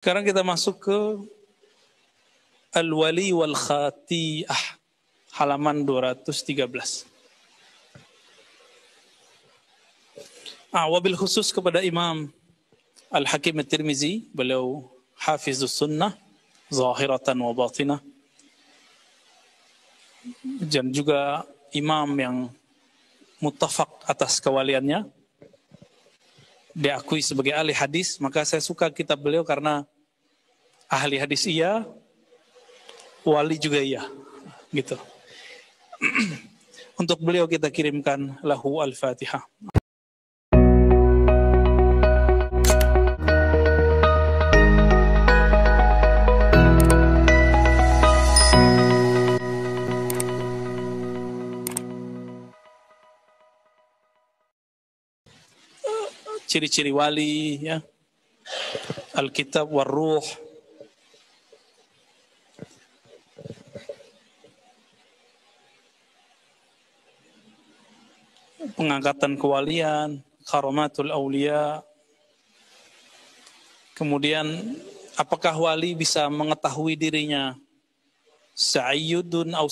Sekarang kita masuk ke Al-Wali wal Khati'ah, halaman 213. Wabil khusus kepada Imam Al-Hakim At-Tirmizi, beliau Hafizus Sunnah zahiratan wa batinah, dan juga imam yang muttafaq atas kewaliannya, diakui sebagai ahli hadis. Maka saya suka kitab beliau karena ahli hadis iya, wali juga iya, gitu. Untuk beliau kita kirimkan lahu al-Fatihah. Ciri-ciri wali, ya, Alkitab war-Ruh, pengangkatan kewalian, karamatul aulia. Kemudian apakah wali bisa mengetahui dirinya sa'iyudun au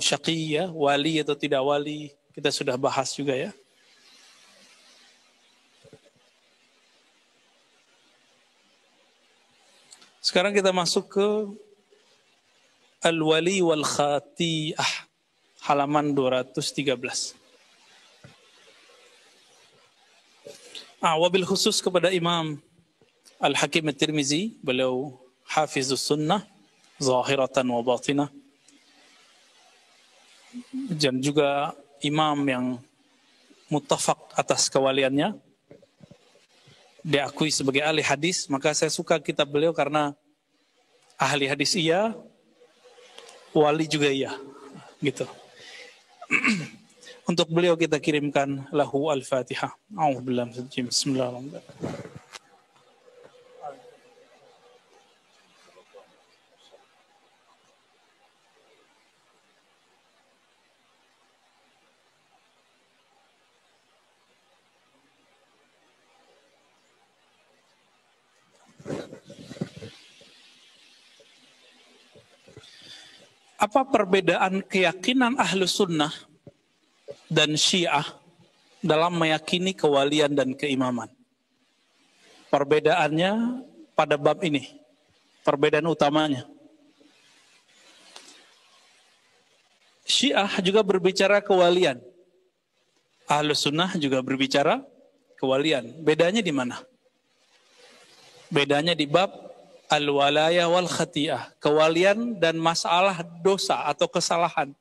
syaqiyah, wali atau tidak wali, kita sudah bahas juga, ya. Sekarang kita masuk ke Al-Wali wal Khati'ah, halaman 213. Wabil khusus kepada Imam Al-Hakim At-Tirmizi, beliau Hafizus Sunnah zahiratan wa batinah, dan juga imam yang muttafaq atas kewaliannya, diakui sebagai ahli hadis. Maka saya suka kitab beliau karena ahli hadis iya, wali juga iya, gitu. Untuk beliau kita kirimkan lahu al-Fatihah. Bismillahirrahmanirrahim. Apa perbedaan keyakinan Ahlus Sunnah dan Syiah dalam meyakini kewalian dan keimaman? Perbedaannya pada bab ini, perbedaan utamanya. Syiah juga berbicara kewalian, Ahlus Sunnah juga berbicara kewalian. Bedanya di mana? Bedanya di bab al-walaya wal khati'ah, kewalian dan masalah dosa atau kesalahan.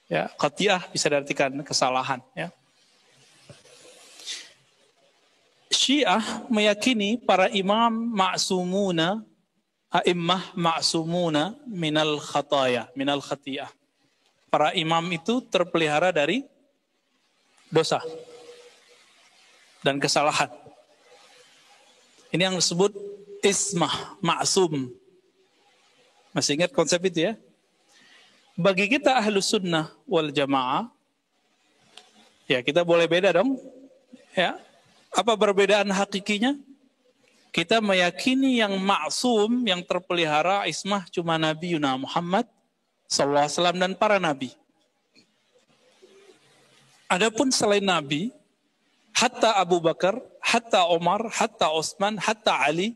Ya, khati'ah bisa diartikan kesalahan, ya. Syiah meyakini para imam ma'sumuna, a'immah ma'sumuna minal khataya, minal khati'ah. Para imam itu terpelihara dari dosa dan kesalahan. Ini yang disebut ismah, ma'sum. Masih ingat konsep itu, ya? Bagi kita Ahlus Sunnah wal Jamaah, ya, kita boleh beda dong, ya. Apa perbedaan hakikinya? Kita meyakini yang ma'sum, yang terpelihara ismah cuma Nabi Yuna Muhammad sallallahu alaihi wasallam dan para nabi. Adapun selain Nabi, hatta Abu Bakar, hatta Umar, hatta Utsman, hatta Ali,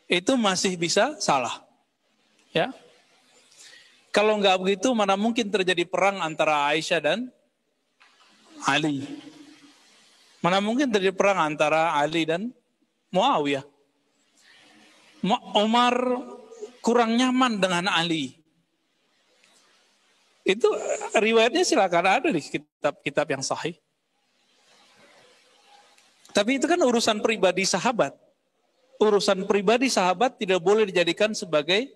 itu masih bisa salah, ya. Kalau nggak begitu, mana mungkin terjadi perang antara Aisyah dan Ali? Mana mungkin terjadi perang antara Ali dan Muawiyah? Umar kurang nyaman dengan Ali. Itu riwayatnya silakan ada di kitab-kitab yang sahih. Tapi itu kan urusan pribadi sahabat. Urusan pribadi sahabat tidak boleh dijadikan sebagai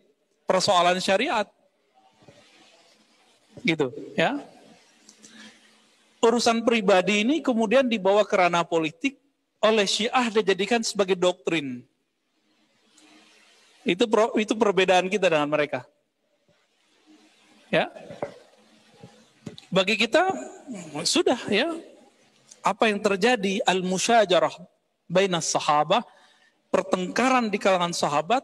persoalan syariat. Gitu, ya. Urusan pribadi ini kemudian dibawa ke ranah politik oleh Syiah, dijadikan sebagai doktrin. Itu perbedaan kita dengan mereka. Ya. Bagi kita sudah, ya. Apa yang terjadi al-musyajarah bainas sahabah pertengkaran di kalangan sahabat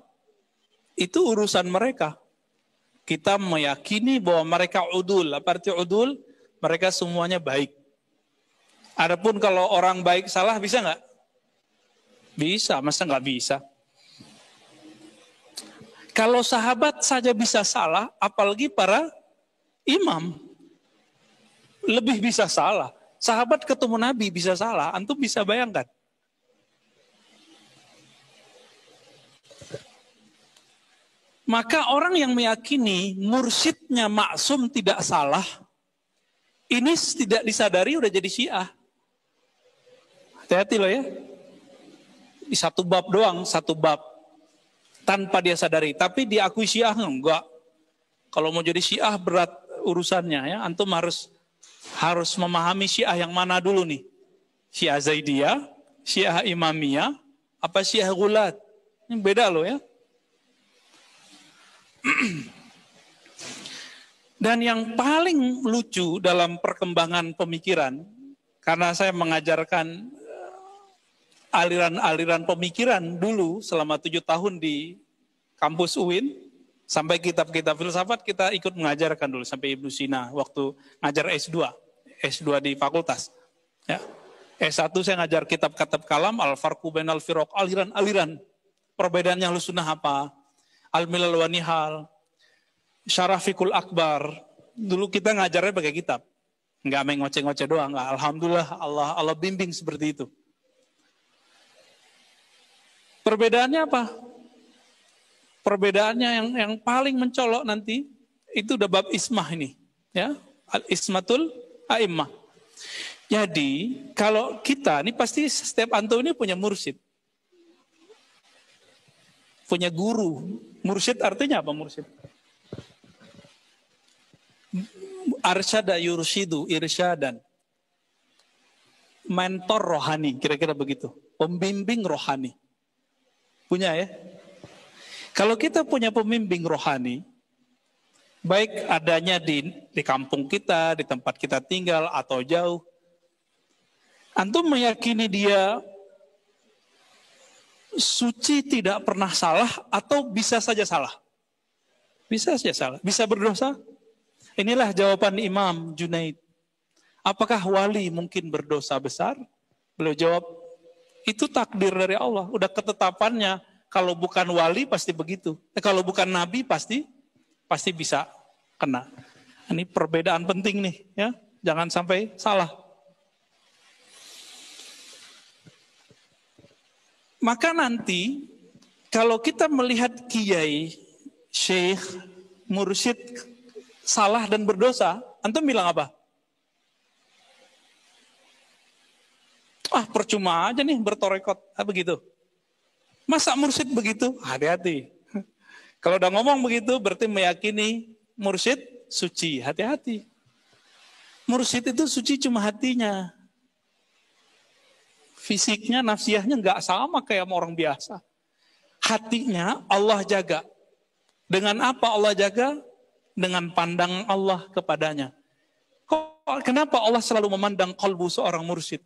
itu urusan mereka. Kita meyakini bahwa mereka udul. Apa arti udul? Mereka semuanya baik. Adapun kalau orang baik salah bisa nggak? Bisa, masa nggak bisa? Kalau sahabat saja bisa salah, apalagi para imam lebih bisa salah. Sahabat ketemu Nabi bisa salah, antum bisa bayangkan. Maka orang yang meyakini mursyidnya maksum tidak salah, ini tidak disadari udah jadi Syiah. Hati-hati loh ya. Di satu bab doang, satu bab. Tanpa dia sadari. Tapi diakui Syiah enggak. Kalau mau jadi Syiah berat urusannya ya. Antum harus memahami Syiah yang mana dulu nih. Syiah Zaidiyah, Syiah Imamiyah, apa Syiah Ghulat. Ini beda loh ya. Dan yang paling lucu dalam perkembangan pemikiran, karena saya mengajarkan aliran-aliran pemikiran dulu selama 7 tahun di kampus UIN, sampai kitab-kitab filsafat kita ikut mengajarkan dulu, sampai Ibnu Sina waktu ngajar S2 di fakultas. Ya. S1 saya ngajar kitab-kitab kalam, Al-Farqu Bainal Firaq, aliran-aliran. Perbedaannya Ahlussunnah apa? Al-Milal wa Nihal, Syarah Fiqhul Akbar. Dulu kita ngajarnya pakai kitab. Enggak main ngoceh-ngoceh doang, enggak. Alhamdulillah Allah bimbing seperti itu. Perbedaannya apa? Perbedaannya yang paling mencolok nanti itu udah bab ismah ini, ya. Al-ismatul a'immah. Jadi, kalau kita ini pasti setiap antum ini punya mursyid. Punya guru. Mursyid artinya apa mursyid? Arsyada yursyidu irsyadan. Mentor rohani, kira-kira begitu. Pembimbing rohani. Punya ya? Kalau kita punya pembimbing rohani, baik adanya di kampung kita, di tempat kita tinggal, atau jauh, antum meyakini dia suci tidak pernah salah, atau bisa saja salah? Bisa saja salah. Bisa berdosa? Inilah jawaban Imam Junaid. Apakah wali mungkin berdosa besar? Beliau jawab, itu takdir dari Allah, udah ketetapannya. Kalau bukan wali pasti begitu. Kalau bukan nabi pasti bisa kena. Ini perbedaan penting nih, ya. Jangan sampai salah. Maka nanti kalau kita melihat kiai, syekh, mursyid salah dan berdosa, antum bilang apa? Percuma aja nih bertorekot, begitu. Masa mursyid begitu? Hati-hati. Kalau udah ngomong begitu, berarti meyakini mursyid suci. Hati-hati. Mursyid itu suci cuma hatinya. Fisiknya, nafsiyahnya nggak sama kayak orang biasa. Hatinya Allah jaga. Dengan apa Allah jaga? Dengan pandangan Allah kepadanya. Kenapa Allah selalu memandang kalbu seorang mursyid?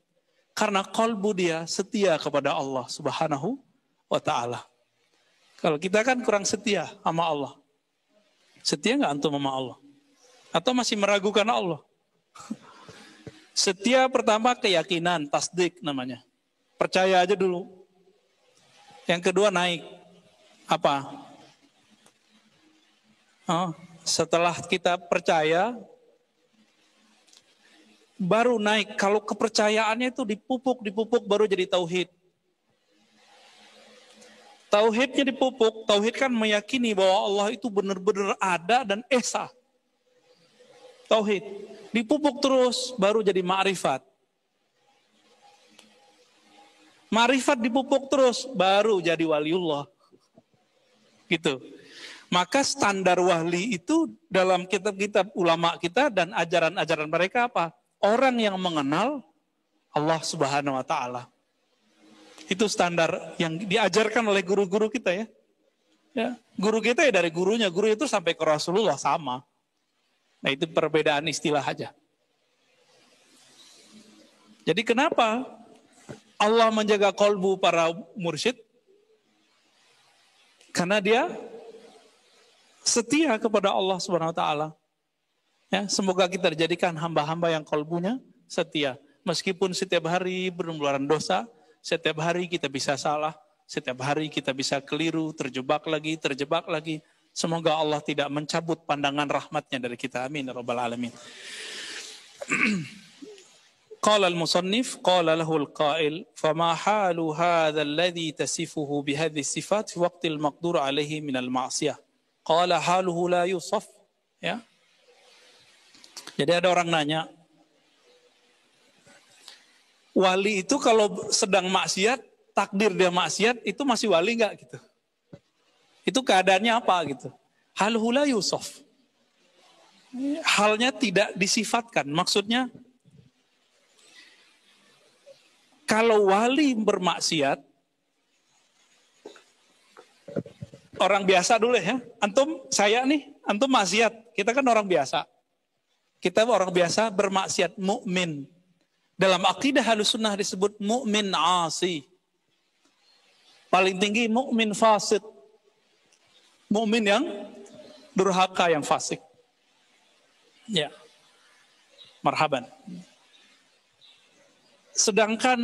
Karena kalbu dia setia kepada Allah Subhanahu wa ta'ala. Kalau kita kan kurang setia sama Allah. Setia nggak antum sama Allah? Atau masih meragukan Allah? Setia pertama keyakinan, tasdik namanya. Percaya aja dulu. Yang kedua naik. Apa? Setelah kita percaya, baru naik. Kalau kepercayaannya itu dipupuk baru jadi tauhid. Tauhidnya dipupuk, tauhid kan meyakini bahwa Allah itu benar-benar ada dan esa. Tauhid. Dipupuk terus, baru jadi ma'rifat. Ma'rifat dipupuk terus, baru jadi waliullah. Gitu. Maka standar wali itu dalam kitab-kitab ulama kita dan ajaran-ajaran mereka apa? Orang yang mengenal Allah Subhanahu wa ta'ala. Itu standar yang diajarkan oleh guru-guru kita ya. Guru kita ya dari gurunya, guru itu sampai ke Rasulullah sama. Nah itu perbedaan istilah aja. Jadi kenapa Allah menjaga kolbu para mursyid? Karena dia setia kepada Allah Subhanahu wa taala. Ya, semoga kita dijadikan hamba-hamba yang kalbunya setia. Meskipun setiap hari bermularan dosa, setiap hari kita bisa salah, setiap hari kita bisa keliru, terjebak lagi. Semoga Allah tidak mencabut pandangan rahmatnya dari kita. Amin ya rabbal alamin. Qala al-musannif, qala lahu al-qail, fama halu hadha alladhi tasifuhu bihadhihi sifat fi waqti al-maqdur alaihi min al-ma'siyah. Qala haluhu la yusaf. Ya. Jadi ada orang nanya, wali itu kalau sedang maksiat, takdir dia maksiat, itu masih wali enggak gitu? Itu keadaannya apa gitu? Haluhu la yusaf. Halnya tidak disifatkan. Maksudnya, kalau wali bermaksiat, orang biasa dulu ya. Antum, saya nih, antum maksiat. Kita kan orang biasa. Kita orang biasa bermaksiat, mukmin. Dalam akidah Ahlussunnah disebut mukmin asi. Paling tinggi mukmin fasik. Mukmin yang durhaka, yang fasik. Ya. Marhaban. Sedangkan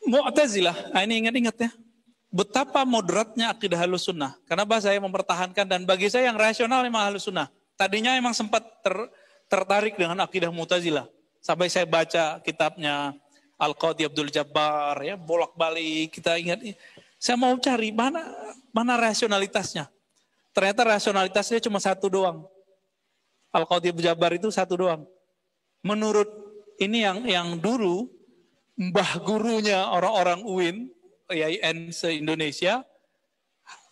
Mu'tazilah, ini ingat-ingat ya, betapa moderatnya akidah Ahlussunnah. Kenapa saya mempertahankan, dan bagi saya yang rasional memang Ahlussunnah. Tadinya memang sempat tertarik dengan akidah Mu'tazilah. Sampai saya baca kitabnya Al-Qadhi Abdul Jabbar, ya, bolak-balik kita ingat. Saya mau cari mana rasionalitasnya. Ternyata rasionalitasnya cuma satu doang. Al-Qadhi Abdul Jabbar itu satu doang. Menurut ini yang dulu mbah gurunya orang-orang UIN, IAIN se-Indonesia,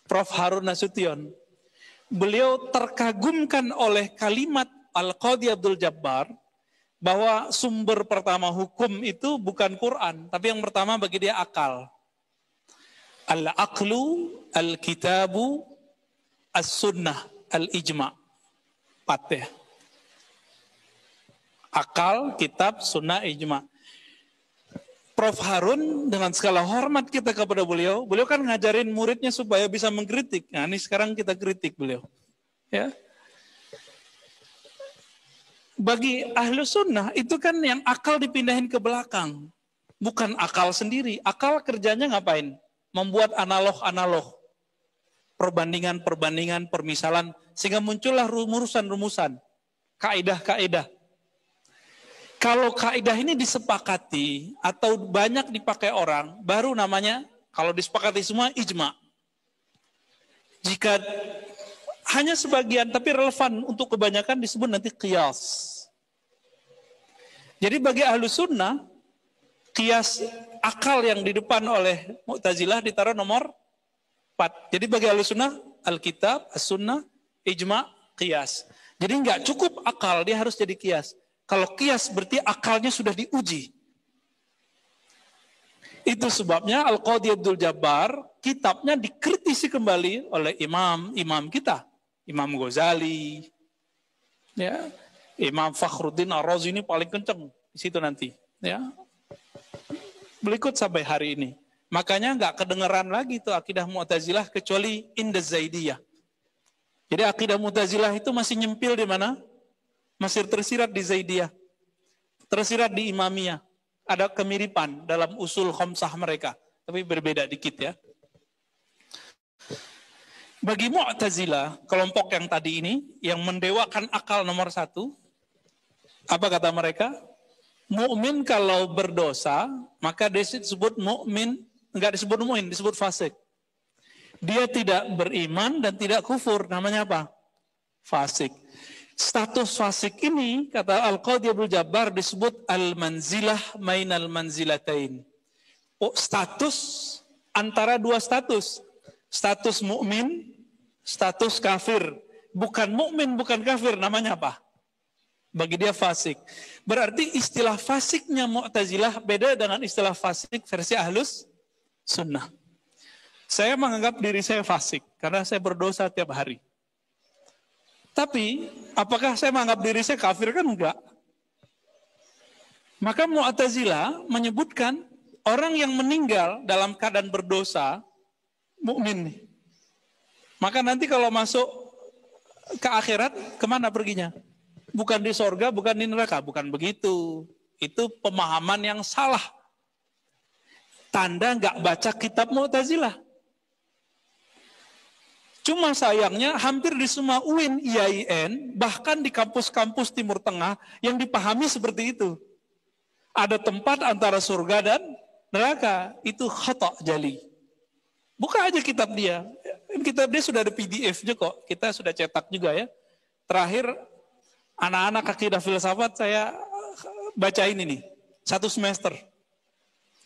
Prof. Harun Nasution. Beliau terkagumkan oleh kalimat Al-Qadhi Abdul Jabbar bahwa sumber pertama hukum itu bukan Quran, tapi yang pertama bagi dia akal. Al-aqlu, al-kitabu, as-sunnah, al-ijma'. Patih. Akal, kitab, sunnah, ijma'. Prof. Harun dengan segala hormat kita kepada beliau kan ngajarin muridnya supaya bisa mengkritik. Nah, ini sekarang kita kritik beliau. Ya. Bagi Ahlussunnah itu kan yang akal dipindahin ke belakang. Bukan akal sendiri. Akal kerjanya ngapain? Membuat analog-analog. Perbandingan-perbandingan, permisalan. Sehingga muncullah rumusan-rumusan. Kaidah-kaidah. Kalau kaidah ini disepakati atau banyak dipakai orang, baru namanya, kalau disepakati semua, ijma. Jika hanya sebagian tapi relevan untuk kebanyakan disebut nanti qiyas. Jadi bagi Ahlussunnah, qiyas akal yang di depan oleh Mu'tazilah ditaruh nomor 4. Jadi bagi Ahlussunnah, Alkitab, As-Sunnah, ijma, qiyas. Jadi nggak cukup akal, dia harus jadi qiyas. Kalau qiyas berarti akalnya sudah diuji. Itu sebabnya Al-Qadhi Abdul Jabbar, kitabnya dikritisi kembali oleh imam kita. Imam Ghazali, ya, Imam Fakhruddin Ar-Razi ini paling kenceng di situ nanti. Ya. Berikut sampai hari ini. Makanya nggak kedengeran lagi tuh akidah Mu'tazilah kecuali inda Zaidiyah. Jadi akidah Mu'tazilah itu masih nyempil di mana? Masih tersirat di Zaidiyah, tersirat di Imamiyah. Ada kemiripan dalam usul khamsah mereka, tapi berbeda dikit ya. Bagi Mu'tazilah, kelompok yang tadi ini, yang mendewakan akal nomor 1, apa kata mereka? Mukmin kalau berdosa, maka disebut mukmin, enggak disebut mukmin, disebut fasik. Dia tidak beriman dan tidak kufur, namanya apa? Fasik. Status fasik ini, kata Al-Qadhi Abdul Jabbar, disebut al-manzilah mainal manzilatain. Oh, status antara dua status. Status mukmin, status kafir. Bukan mukmin, bukan kafir, namanya apa? Bagi dia fasik. Berarti istilah fasiknya Mu'tazilah beda dengan istilah fasik versi Ahlus Sunnah. Saya menganggap diri saya fasik karena saya berdosa tiap hari. Tapi, apakah saya menganggap diri saya kafir? Kan enggak. Maka Mu'tazilah menyebutkan orang yang meninggal dalam keadaan berdosa, mukmin nih. Maka nanti kalau masuk ke akhirat, kemana perginya? Bukan di sorga, bukan di neraka. Bukan begitu. Itu pemahaman yang salah. Tanda nggak baca kitab Mu'tazilah. Cuma sayangnya hampir di semua UIN, IAIN, bahkan di kampus-kampus Timur Tengah yang dipahami seperti itu. Ada tempat antara surga dan neraka. Itu khata' jali. Buka aja kitab dia. Kitab dia sudah ada PDF-nya kok. Kita sudah cetak juga ya. Terakhir, anak-anak akidah filsafat saya bacain ini. 1 semester.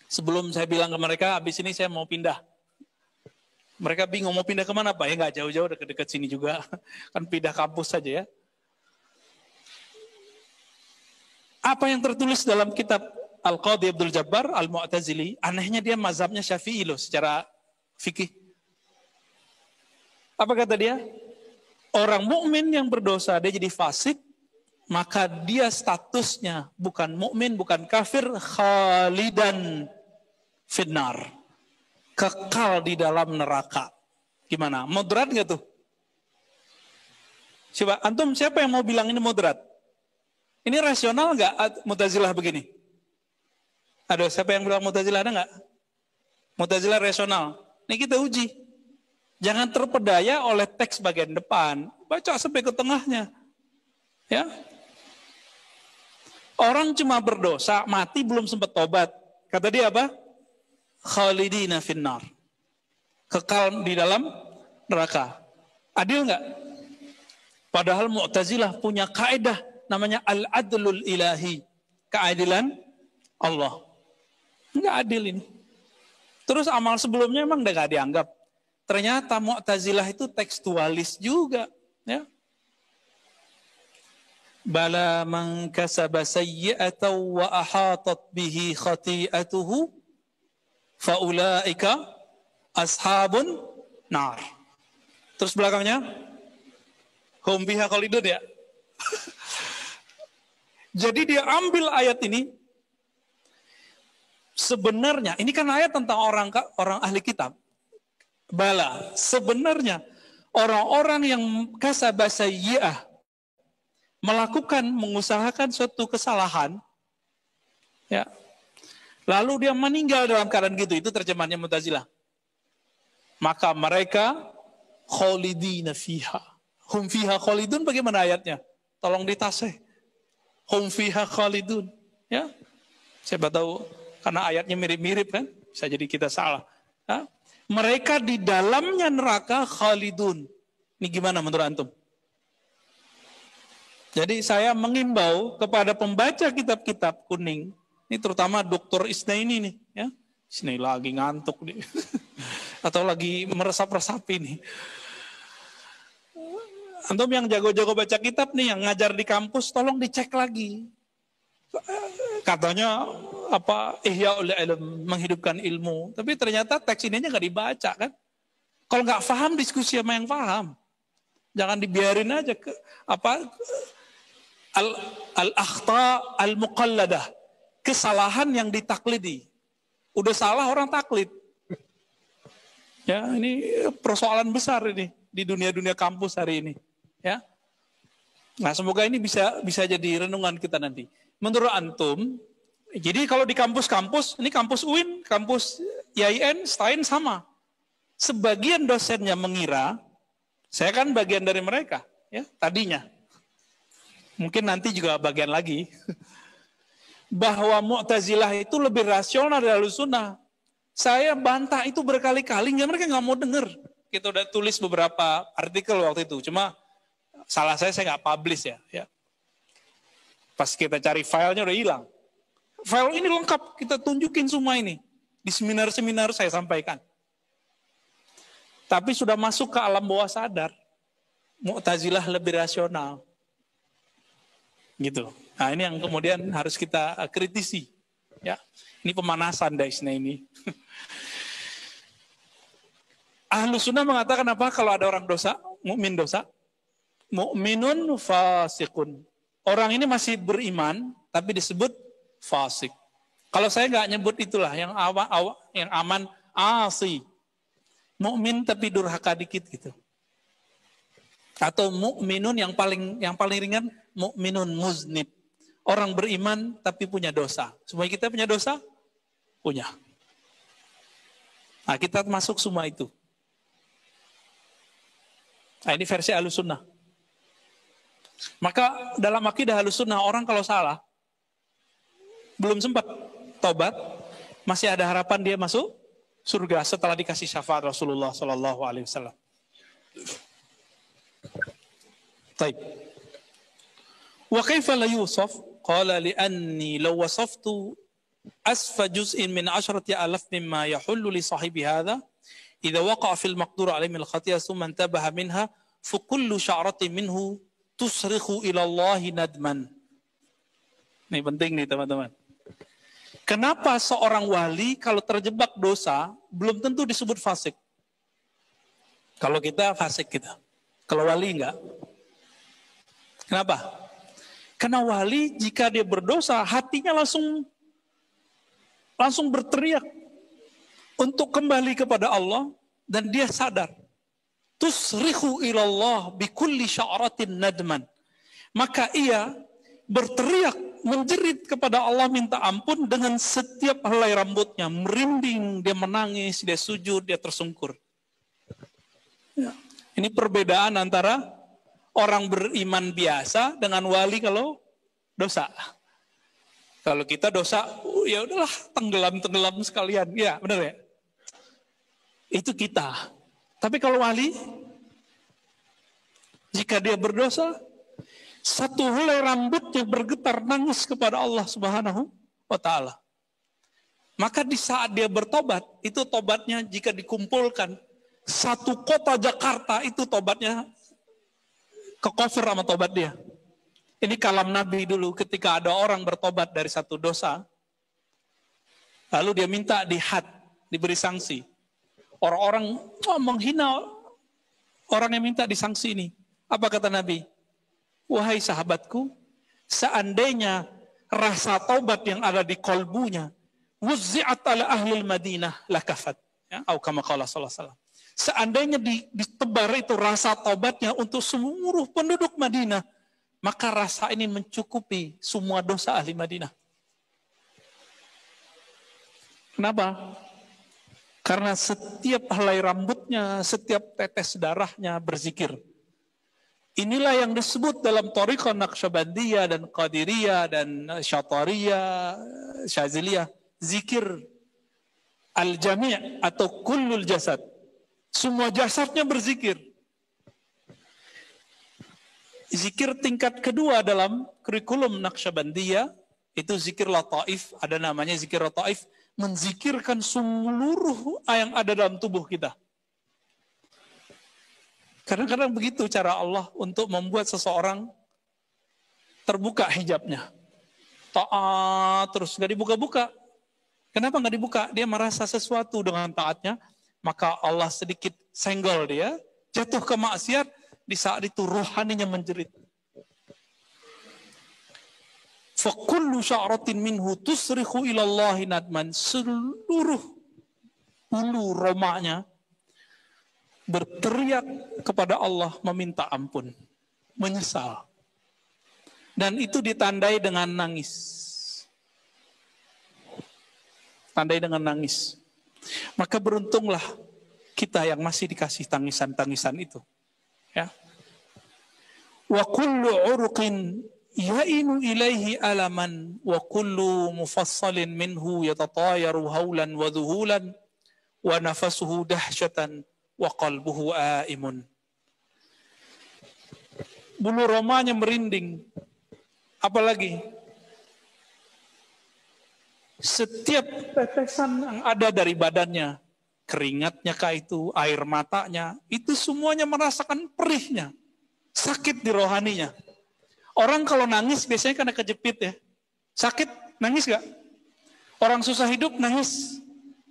Sebelum saya bilang ke mereka, habis ini saya mau pindah. Mereka bingung mau pindah kemana Pak? Ya nggak jauh-jauh, dekat-dekat sini juga. Kan pindah kampus saja ya. Apa yang tertulis dalam kitab Al-Qadhi Abdul Jabbar Al-Mu'tazili, anehnya dia mazhabnya Syafi'i loh secara fikih. Apa kata dia? Orang mukmin yang berdosa dia jadi fasik, maka dia statusnya bukan mukmin, bukan kafir, khalidan finnar. Kekal di dalam neraka. Gimana? Moderat nggak tuh? Coba, antum siapa yang mau bilang ini moderat? Ini rasional nggak Mu'tazilah begini? Ada siapa yang bilang Mu'tazilah, ada nggak? Mu'tazilah rasional. Ini kita uji. Jangan terpedaya oleh teks bagian depan. Baca sampai ke tengahnya. Ya. Orang cuma berdosa, mati belum sempat tobat. Kata dia apa? Khalidina finnar. Kekal di dalam neraka. Adil nggak? Padahal Mu'tazilah punya kaidah namanya al-adlul ilahi. Keadilan Allah. Nggak adil ini. Terus amal sebelumnya emang udah nggak dianggap. Ternyata Mu'tazilah itu tekstualis juga. Ya. Bala man kasaba sayyi'atan wa ahatat bihi khati'atuhu faulaika ashabun nar. Terus belakangnya hum fiha khalidun ya. Jadi dia ambil ayat ini. Sebenarnya ini kan ayat tentang orang ahli kitab. Bala, sebenarnya orang-orang yang kasaba sayyi'ah melakukan, mengusahakan suatu kesalahan, ya, lalu dia meninggal dalam keadaan gitu, itu terjemahannya Mu'tazilah. Maka mereka khalidina fiha. Hum fiha khalidun, bagaimana ayatnya? Tolong ditasih. Hum fiha khalidun. Ya, siapa tahu karena ayatnya mirip-mirip kan, bisa jadi kita salah. Ya? Mereka di dalamnya neraka khalidun. Ini gimana menurut antum? Jadi saya mengimbau kepada pembaca kitab-kitab kuning, ini terutama Dr. Isnaini nih, ya. Isnaini lagi ngantuk nih. Atau lagi meresap-resap ini. Antum yang jago-jago baca kitab nih, yang ngajar di kampus, tolong dicek lagi. Katanya apa Ihya'ul Ilm, menghidupkan ilmu, tapi ternyata teks ininya nggak dibaca kan. Kalau nggak paham, diskusi sama yang paham. Jangan dibiarin aja ke apa al-akhta al-muqalladah, kesalahan yang ditaklidi. Udah salah orang taklid. Ya, ini persoalan besar ini di dunia-dunia kampus hari ini, ya. Nah, semoga ini bisa jadi renungan kita nanti. Menurut antum, jadi kalau di kampus-kampus, ini kampus UIN, kampus IAIN, STAIN sama. Sebagian dosennya mengira, saya kan bagian dari mereka, ya, tadinya. Mungkin nanti juga bagian lagi. Bahwa Mu'tazilah itu lebih rasional dari Ahlussunnah. Saya bantah itu berkali-kali, mereka nggak mau dengar. Kita udah tulis beberapa artikel waktu itu, cuma salah saya nggak publish ya. Pas kita cari filenya udah hilang. File ini lengkap, kita tunjukin semua ini. Di seminar-seminar saya sampaikan. Tapi sudah masuk ke alam bawah sadar. Mu'tazilah lebih rasional. Gitu. Nah, ini yang kemudian harus kita kritisi. Ya, ini pemanasan Daisna ini. Ahlussunnah mengatakan apa kalau ada orang dosa, mukmin dosa? Mu'minun fasikun. Orang ini masih beriman, tapi disebut fasik. Kalau saya nggak nyebut itulah yang yang aman, asi. Mukmin tapi durhaka dikit gitu. Atau mukminun yang paling ringan, mukminun muznib. Orang beriman tapi punya dosa. Semua kita punya dosa? Punya. Nah, kita masuk semua itu. Nah, ini versi Ahlussunnah. Maka dalam akidah Ahlussunnah, orang kalau salah, belum sempat tobat, masih ada harapan dia masuk surga setelah dikasih syafaat Rasulullah Sallallahu Alaihi Wasallam. Baik. Wa kaifa la yusaf? Qala li'anni law wasaftu asfa juz'in min 10,000 mimma yahullu li sahibi hadha idza waqa'a fil maqdur 'alaihi al-khati'ah thumma intabaha minha fa kullu sya'ratin minhu tusrikhu ila Allah nadman. Ini penting nih teman-teman. Kenapa seorang wali kalau terjebak dosa belum tentu disebut fasik? Kalau kita fasik kita. Kalau wali enggak. Kenapa? Karena wali jika dia berdosa hatinya langsung berteriak untuk kembali kepada Allah dan dia sadar. Tusrihu ilallah bikulli sya'ratin nadman. Maka ia berteriak, menjerit kepada Allah minta ampun dengan setiap helai rambutnya, merinding, dia menangis, dia sujud, dia tersungkur. Ya. Ini perbedaan antara orang beriman biasa dengan wali kalau dosa. Kalau kita dosa, ya udahlah tenggelam sekalian, ya benar ya. Itu kita. Tapi kalau wali, jika dia berdosa, satu helai rambutnya bergetar nangis kepada Allah Subhanahu wa Ta'ala. Maka di saat dia bertobat, itu tobatnya jika dikumpulkan satu kota Jakarta, itu tobatnya ke cover sama tobat dia. Ini kalam Nabi dulu ketika ada orang bertobat dari satu dosa, lalu dia minta dihad, diberi sanksi. Orang-orang menghina orang yang minta disanksi ini. Apa kata Nabi? Wahai sahabatku, seandainya rasa taubat yang ada di kolbunya wuzzi'at ala ahlil Madinah lakafat. Ya, atau kama qala sallallahu alaihi wasallam. Seandainya ditebar itu rasa taubatnya untuk seluruh penduduk Madinah, maka rasa ini mencukupi semua dosa ahli Madinah. Kenapa? Karena setiap helai rambutnya, setiap tetes darahnya berzikir. Inilah yang disebut dalam Thariqah Naqsyabandiyah dan Qadiriyah dan Syatariyah, Syaziliyah, zikir al-jami' atau kullul jasad. Semua jasadnya berzikir. Zikir tingkat kedua dalam kurikulum Naqsyabandiyah itu zikir lataif, ada namanya zikir lataif, menzikirkan seluruh yang ada dalam tubuh kita. Kadang-kadang begitu cara Allah untuk membuat seseorang terbuka hijabnya. Taat terus, gak dibuka-buka. Kenapa gak dibuka? Dia merasa sesuatu dengan taatnya, maka Allah sedikit senggol dia, jatuh ke maksiat, di saat itu ruhaninya menjerit. Fakullu sya'ratin minhu tusrihu ilallahi nadman. Seluruh bulu romanya berteriak kepada Allah meminta ampun, menyesal. Dan itu ditandai dengan nangis. Tandai dengan nangis. Maka beruntunglah kita yang masih dikasih tangisan-tangisan itu. Ya. Wa kullu urqin ya'inu ilaihi alaman wa kullu mufassalin minhu yatatayaru haulan wa dhuhulan wa nafasuhu dahsyatan wa qalbuhu aimun. Bulu romanya merinding. Apalagi setiap tetesan yang ada dari badannya, keringatnya kah itu, air matanya, itu semuanya merasakan perihnya, sakit di rohaninya. Orang kalau nangis biasanya karena kejepit ya. Sakit, nangis gak? Orang susah hidup nangis.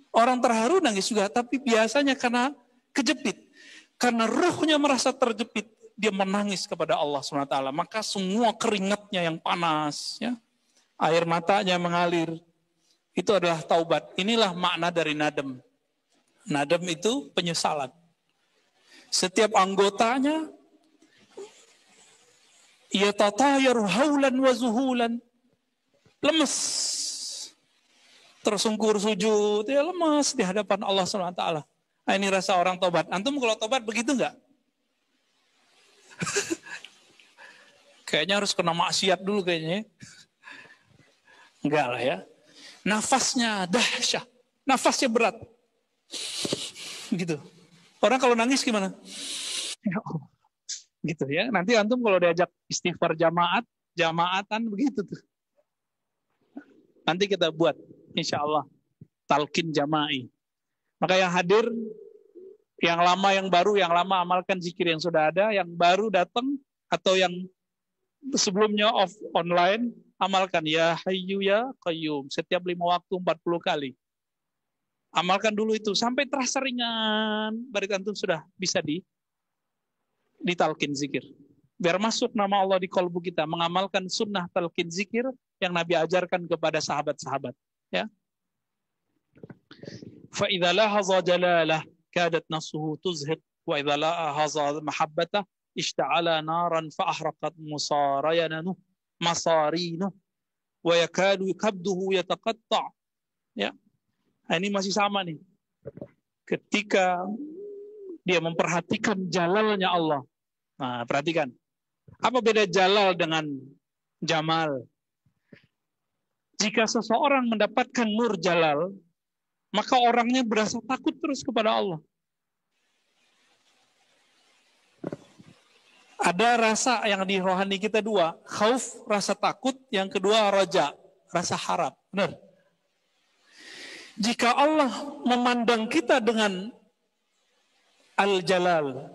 Orang terharu nangis juga, tapi biasanya karena kejepit. Karena ruhnya merasa terjepit, dia menangis kepada Allah SWT. Maka semua keringatnya yang panas, ya, air matanya mengalir, Itu adalah taubat. Inilah makna dari nadam. Nadam itu penyesalan. Setiap anggotanya yatatayaru haulan wa zuhulan, lemes, tersungkur sujud, ya lemas di hadapan Allah SWT. Nah, ini rasa orang tobat. Antum kalau tobat begitu enggak? Kayaknya harus kena maksiat dulu kayaknya. Enggak lah ya. Nafasnya dahsyah, nafasnya berat. Gitu. Orang kalau nangis gimana? Ya Allah. Gitu ya. Nanti antum kalau diajak istighfar jamaatan begitu tuh. Nanti kita buat insya Allah talqin jama'i. Maka yang hadir, yang lama yang baru, yang lama amalkan zikir yang sudah ada, yang baru datang atau yang sebelumnya online, amalkan ya hayyu ya qayyum setiap 5 waktu 40 kali. Amalkan dulu itu sampai terasa ringan, baru antum sudah bisa ditalkin zikir. Biar masuk nama Allah di kalbu kita, mengamalkan sunnah talqin zikir yang Nabi ajarkan kepada sahabat-sahabat. Ya. Fa idza lahaza jalalah kadat nafsuhu tuzhiq wa idza lahaza mahabbatah ishta'ala naran fa ahraqat masarinu wa yakadu kabduhu yataqatta'. Ya. Nah, ini masih sama nih. Ketika dia memperhatikan jalalnya Allah. Nah, perhatikan. Apa beda jalal dengan jamal? Jika seseorang mendapatkan nur jalal, maka orangnya berasa takut terus kepada Allah. Ada rasa yang di rohani kita dua, khauf, rasa takut, yang kedua raja, rasa harap. Benar? Jika Allah memandang kita dengan al-jalal,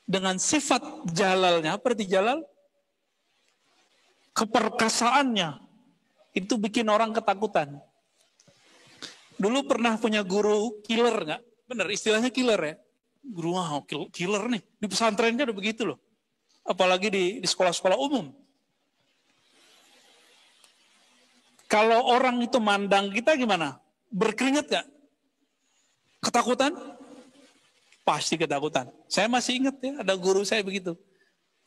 dengan sifat jalalnya, apa arti jalal? Keperkasaannya, itu bikin orang ketakutan. Dulu pernah punya guru killer nggak? Benar, istilahnya killer ya. Guru wow, killer nih. Di pesantrennya udah begitu loh. Apalagi di sekolah-sekolah umum. Kalau orang itu mandang kita gimana? Berkeringat nggak? Ketakutan? Pasti ketakutan. Saya masih ingat ya, ada guru saya begitu.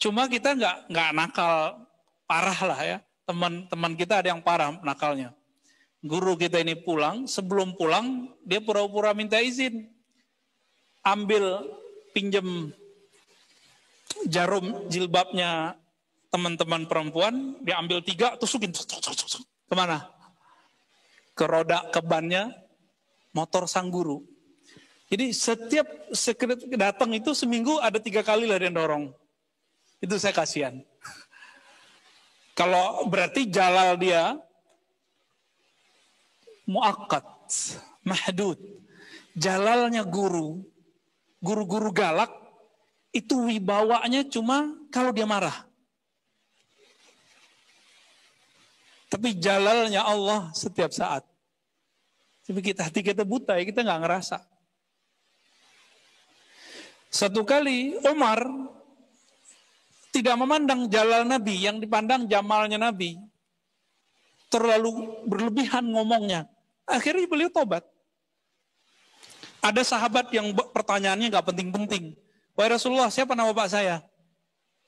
Cuma kita nggak nakal parah lah ya. Teman-teman kita ada yang parah nakalnya. Guru kita ini pulang, sebelum pulang dia pura-pura minta izin. Ambil pinjem jarum jilbabnya teman-teman perempuan, dia ambil 3, tusukin. Kemana? Ke roda kebannya motor sang guru. Jadi setiap datang itu seminggu ada 3 kali lah dia dorong. Itu saya kasihan. Kalau berarti jalal dia muakkad, mahdud. Jalalnya guru-guru galak, itu wibawanya cuma kalau dia marah. Tapi jalalnya Allah setiap saat. Tapi hati kita buta ya, kita nggak ngerasa. Satu kali Umar tidak memandang jalal Nabi, yang dipandang jamalnya Nabi. Terlalu berlebihan ngomongnya. Akhirnya beliau tobat. Ada sahabat yang pertanyaannya nggak penting-penting. Wahai Rasulullah, siapa nama bapak saya?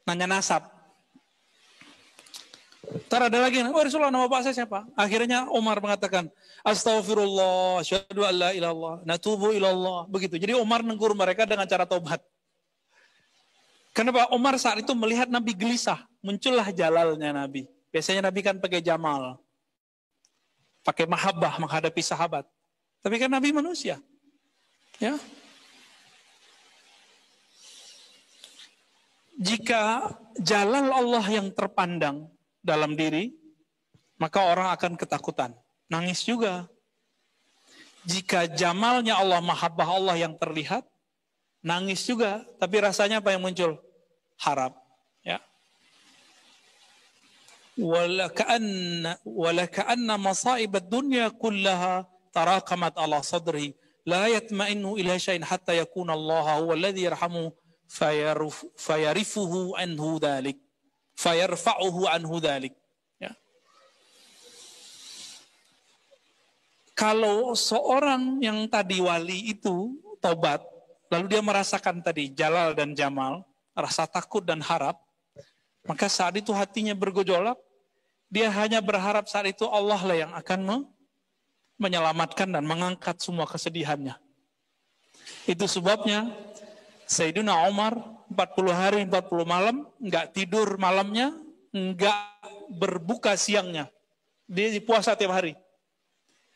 Nanya nasab. Ntar ada lagi, wahai Rasulullah, nama bapak saya siapa? Akhirnya Umar mengatakan, Astaghfirullah, asyhadu an la ilaha illallah, natubu ilallah. Begitu. Jadi Umar negur mereka dengan cara tobat. Kenapa? Umar saat itu melihat Nabi gelisah. Muncullah jalalnya Nabi. Biasanya Nabi kan pakai jamal. Pakai mahabbah menghadapi sahabat. Tapi kan Nabi manusia. Ya. Jika jalal Allah yang terpandang dalam diri, maka orang akan ketakutan. Nangis juga. Jika jamalnya Allah, mahabbah Allah yang terlihat, nangis juga. Tapi rasanya apa yang muncul? Harap. Ya. Walaka'anna masa'ib ad-dunya kullaha tarakamat ala sadri la yatma'innu ila syai'in hatta yakuna Allah huwa alladhi yarhamu fayarifuhu anhu dhalik fayarfa'uhu anhu dhalik. Ya. Kalau seorang yang tadi wali itu tobat, lalu dia merasakan tadi jalal dan jamal, rasa takut dan harap, maka saat itu hatinya bergejolak, dia hanya berharap saat itu Allah lah yang akan menyelamatkan dan mengangkat semua kesedihannya. Itu sebabnya Sayyidina Umar 40 hari 40 malam, nggak tidur malamnya, nggak berbuka siangnya. Dia puasa tiap hari.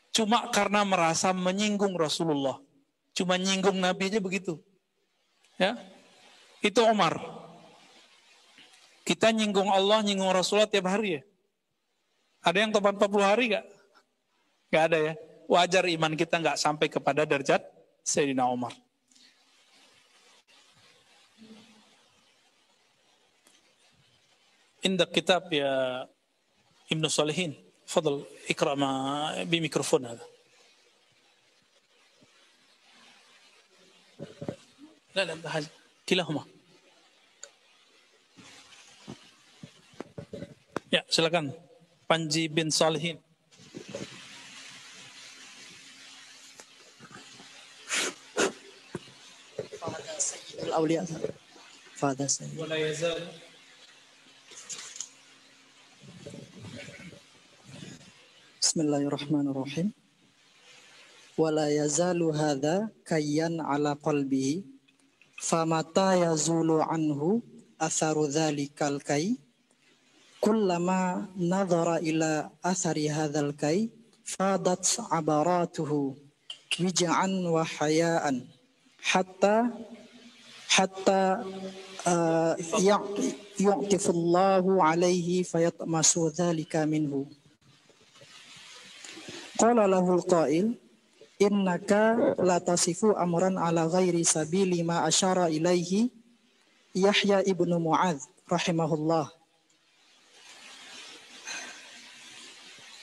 Cuma karena merasa menyinggung Rasulullah. Cuma nyinggung Nabi aja begitu. Ya, itu Umar. Kita nyinggung Allah, nyinggung Rasulullah tiap hari ya. Ada yang tobat 40 hari nggak? Nggak ada ya. Wajar iman kita nggak sampai kepada derajat Sayyidina Umar. Indak kitab ya Ibnu Salihin. Fadl ikra ma bimikrofon هذا. لا كلاهما. Ya, silakan. Panji bin Salihin. Fahada Sayyidul Awliya. Fahada Sayyid. Wala yazal. Bismillahirrahmanirrahim. Wala yazalu hadha kayyan ala qalbihi famata yazulu anhu atharu dhalikal kay kullama nadhara ila athari hadzal kay fadat abaratuhu wij'an wa hayaan hatta yu'tifullahu alaihi fayatmasu dhalika minhu. Qala lahul qail innaka la tasifu amran ala ghairi sabili ma asyara ilaihi Yahya ibnu Mu'adz rahimahullah.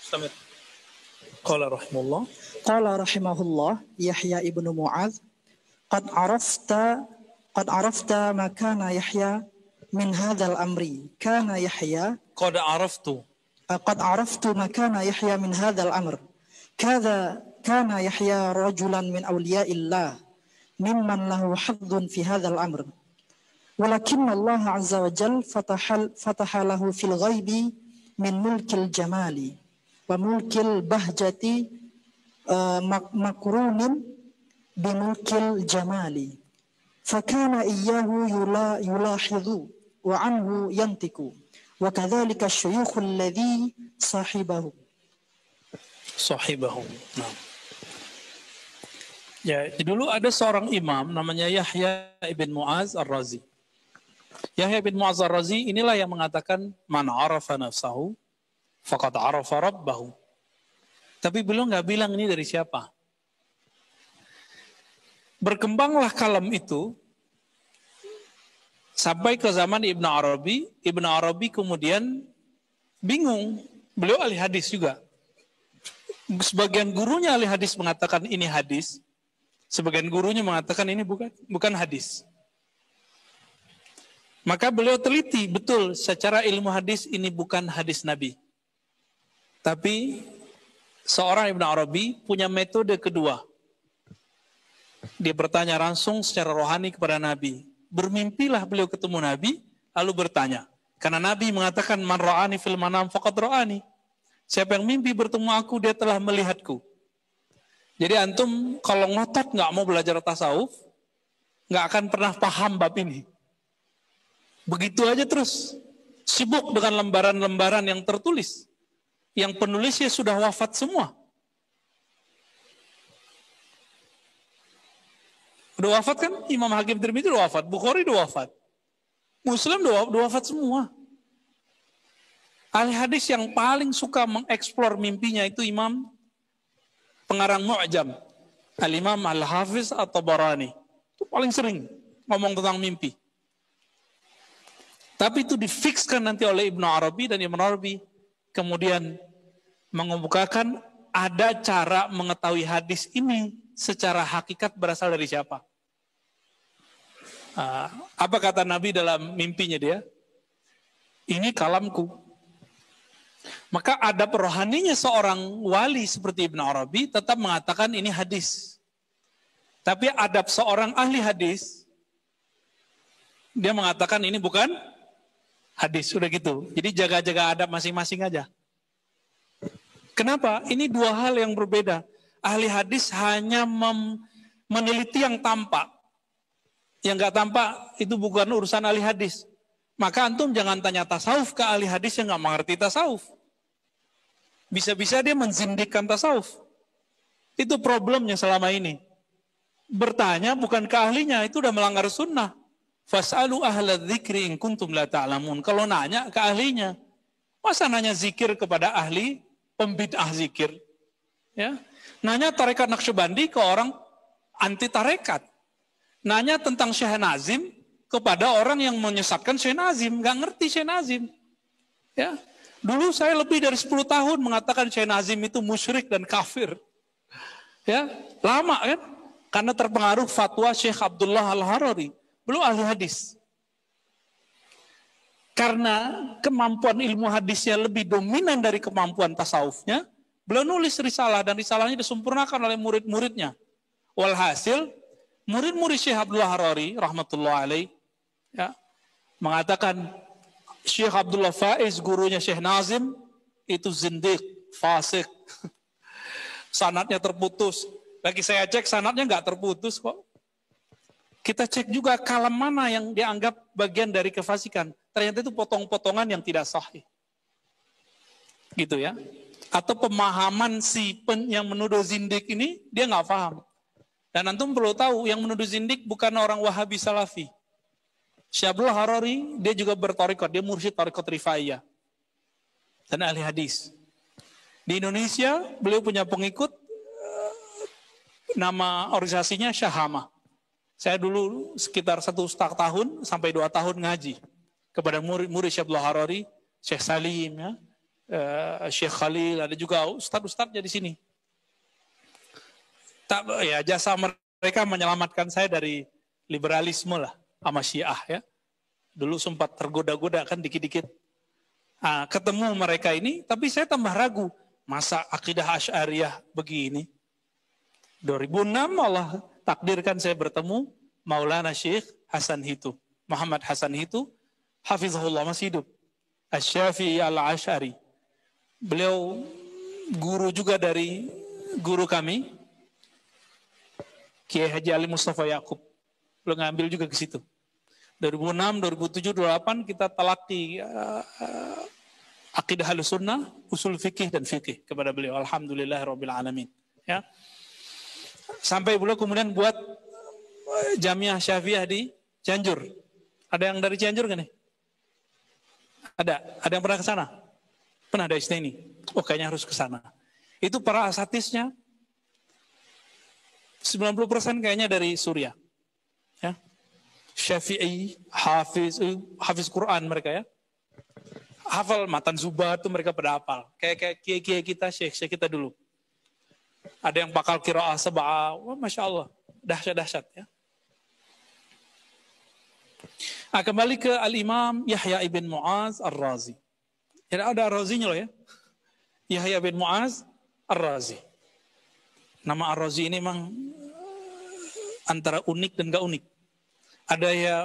Samit. Qala rahimahullah. Qala rahimahullah Yahya ibnu Mu'adz qad arafta ma kana Yahya min hadzal amri kana Yahya Qad araftu ma kana Yahya min hadzal amr. كان يحيى رجلا من أولياء الله ممن له حظ في هذا الأمر ولكن الله عز وجل فتح له في الغيب من ملك الجمال وملك البهجة مقرون بملك الجمال فكان إياه يلاحظ وعنه ينطق وكذلك الشيوخ الذي صاحبه. Nah. Ya, dulu ada seorang imam namanya Yahya ibn Mu'adz ar-Razi. Yahya ibn Mu'adz ar-Razi inilah yang mengatakan man arafa nafsahu faqad arafa rabbahu. Tapi beliau nggak bilang ini dari siapa. Berkembanglah kalam itu sampai ke zaman Ibn Arabi. Ibn Arabi kemudian bingung. Beliau ahli hadis juga. Sebagian gurunya ahli hadis mengatakan ini hadis, sebagian gurunya mengatakan ini bukan hadis. Maka beliau teliti betul secara ilmu hadis ini bukan hadis Nabi. Tapi seorang Ibn Arabi punya metode kedua. Dia bertanya langsung secara rohani kepada Nabi. Bermimpilah beliau ketemu Nabi, lalu bertanya. Karena Nabi mengatakan man ra'ani fil manam faqad ra'ani. Siapa yang mimpi bertemu aku, dia telah melihatku. Jadi antum kalau ngotot nggak mau belajar tasawuf, nggak akan pernah paham bab ini. Begitu aja terus. Sibuk dengan lembaran-lembaran yang tertulis. Yang penulisnya sudah wafat semua. Udah wafat kan? Imam Hakim Tirmidzi udah wafat. Bukhari udah wafat. Muslim udah wafat semua. Ahli hadis yang paling suka mengeksplor mimpinya itu imam pengarang Mu'jam. Al-Imam Al-Hafiz At-Tabarani. Itu paling sering ngomong tentang mimpi. Tapi itu difikskan nanti oleh Ibn Arabi, dan Ibn Arabi kemudian mengemukakan ada cara mengetahui hadis ini secara hakikat berasal dari siapa. Apa kata Nabi dalam mimpinya dia? Ini kalamku. Maka adab rohaninya seorang wali seperti Ibn Arabi tetap mengatakan ini hadis. Tapi adab seorang ahli hadis, dia mengatakan ini bukan hadis, sudah gitu. Jadi jaga-jaga adab masing-masing aja. Kenapa? Ini dua hal yang berbeda. Ahli hadis hanya meneliti yang tampak. Yang nggak tampak itu bukan urusan ahli hadis. Maka antum jangan tanya tasawuf ke ahli hadis yang nggak mengerti tasawuf. Bisa-bisa dia menzindikkan tasawuf. Itu problemnya selama ini. Bertanya bukan ke ahlinya, itu udah melanggar sunnah. Fas'alu ahla dzikri in kuntum la ta'lamun. Kalau nanya ke ahlinya. Masa nanya zikir kepada ahli pembid'ah zikir? Ya. Nanya tarekat Naqsyabandi ke orang anti tarekat. Nanya tentang Syekh Nazim kepada orang yang menyesatkan Syekh Nazim. Gak ngerti Syekh Nazim. Ya. Dulu saya lebih dari 10 tahun mengatakan Syekh Nazim itu musyrik dan kafir. Ya, lama kan? Karena terpengaruh fatwa Syekh Abdullah Al-Harari. Belum ahli hadis. Karena kemampuan ilmu hadisnya lebih dominan dari kemampuan tasawufnya, beliau nulis risalah dan risalahnya disempurnakan oleh murid-muridnya. Walhasil, murid-murid Syekh Abdullah Harari, rahmatullah alaih, ya, mengatakan Syekh Abdullah Faiz, gurunya Syekh Nazim, itu zindiq, fasik. Sanadnya terputus. Bagi saya cek, sanadnya nggak terputus kok. Kita cek juga kalam mana yang dianggap bagian dari kefasikan. Ternyata itu potong-potongan yang tidak sahih. Gitu ya. Atau pemahaman yang menuduh zindik ini, dia nggak paham. Dan antum perlu tahu, yang menuduh zindik bukan orang Wahabi Salafi. Syekh Abdullah Harari, dia juga bertorikot, dia mursyid torikot Rifaiyah. Dan ahli hadis. Di Indonesia, beliau punya pengikut, nama organisasinya Syahama. Saya dulu sekitar 1,5 tahun sampai 2 tahun ngaji kepada murid-murid Syekh Abdullah Harari, Syekh Salim, ya, Syekh Khalil, ada juga ustadz-ustadznya di sini. Ya, jasa mereka menyelamatkan saya dari liberalisme lah, sama Syiah ya. Dulu sempat tergoda-goda kan dikit-dikit. Nah, ketemu mereka ini, tapi saya tambah ragu. Masa akidah Asy'ariyah begini? 2006 Allah takdirkan saya bertemu Maulana Syekh Hasan Hitu. Muhammad Hasan Hitu, hafizahullah, masih hidup. Asy-Syafi'i al-Asy'ari. Beliau guru juga dari guru kami, Kiai Haji Ali Mustafa Yaqub. Beliau ngambil juga ke situ. 2006, 2007, 2008 kita talaki akidah Ahlussunnah, usul fikih dan fikih kepada beliau. Alhamdulillahirabbil alamin. Ya. Sampai beliau kemudian buat Jamiah Syafi'iyah di Cianjur. Ada yang dari Cianjur kan nih? Ada yang pernah ke sana? Pernah ada ini? Oh, kayaknya harus ke sana. Itu para asatisnya 90% kayaknya dari Suriah. Ya. Syafi'i, hafiz Quran mereka ya. Hafal matan Zubat itu mereka pada hafal. Kayak kiai kita, syekh kita dulu. Ada yang pakal qiraah sab'ah. Wah, Masya Allah. Dahsyat-dahsyat ya. Nah, kembali ke Al-Imam Yahya ibn Mu'az Ar-Razi. Ya, ada Ar-Razinya loh ya. Yahya ibn Mu'az Ar-Razi. Nama Ar-Razi ini memang antara unik dan gak unik. Ada ya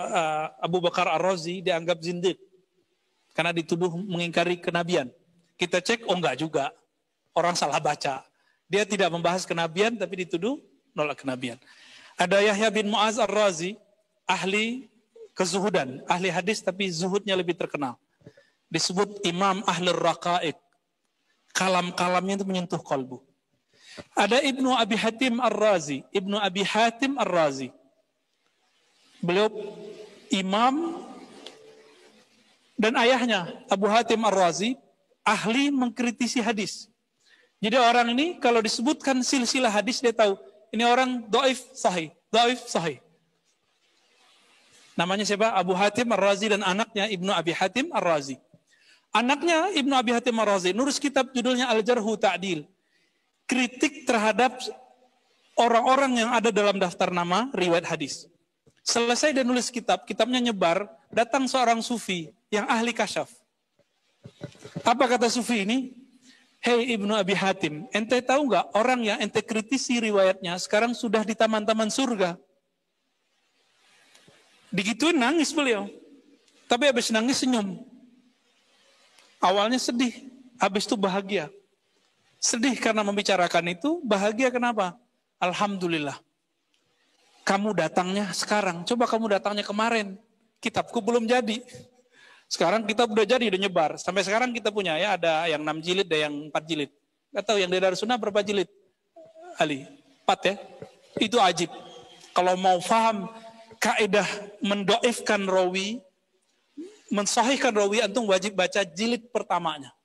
Abu Bakar Ar-Razi dianggap zindiq. Karena dituduh mengingkari kenabian. Kita cek, oh enggak juga. Orang salah baca. Dia tidak membahas kenabian, tapi dituduh nolak kenabian. Ada Yahya bin Mu'az Ar-Razi, ahli kezuhudan, ahli hadis, tapi zuhudnya lebih terkenal. Disebut Imam Ahlur Raqaiq. Kalam-kalamnya itu menyentuh kalbu. Ada Ibnu Abi Hatim Ar-Razi. Ibnu Abi Hatim Ar-Razi. Beliau imam. Dan ayahnya, Abu Hatim Ar-Razi, ahli mengkritisi hadis. Jadi orang ini kalau disebutkan silsilah hadis, dia tahu, ini orang dhaif sahih, dhaif sahih. Namanya siapa? Abu Hatim Ar-Razi dan anaknya Ibnu Abi Hatim Ar-Razi. Anaknya Ibnu Abi Hatim Ar-Razi, nulis kitab judulnya Al-Jarhu Ta'dil. Kritik terhadap orang-orang yang ada dalam daftar nama riwayat hadis. Selesai dia nulis kitab, kitabnya nyebar, datang seorang sufi yang ahli kasyaf. Apa kata Sufi ini? Hei Ibnu Abi Hatim, ente tahu nggak orang yang ente kritisi riwayatnya sekarang sudah di taman-taman surga? Digituin nangis beliau. Tapi habis nangis senyum. Awalnya sedih, habis itu bahagia. Sedih karena membicarakan itu, bahagia kenapa? Alhamdulillah. Kamu datangnya sekarang, coba kamu datangnya kemarin. Kitabku belum jadi. Sekarang kitab udah jadi, udah nyebar. Sampai sekarang kita punya ya, ada yang 6 jilid, ada yang 4 jilid. Gak tahu yang dari Darussunnah berapa jilid? Ali, 4 ya. Itu ajib. Kalau mau paham kaidah mendoifkan rawi, mensahihkan rawi, antum wajib baca jilid pertamanya.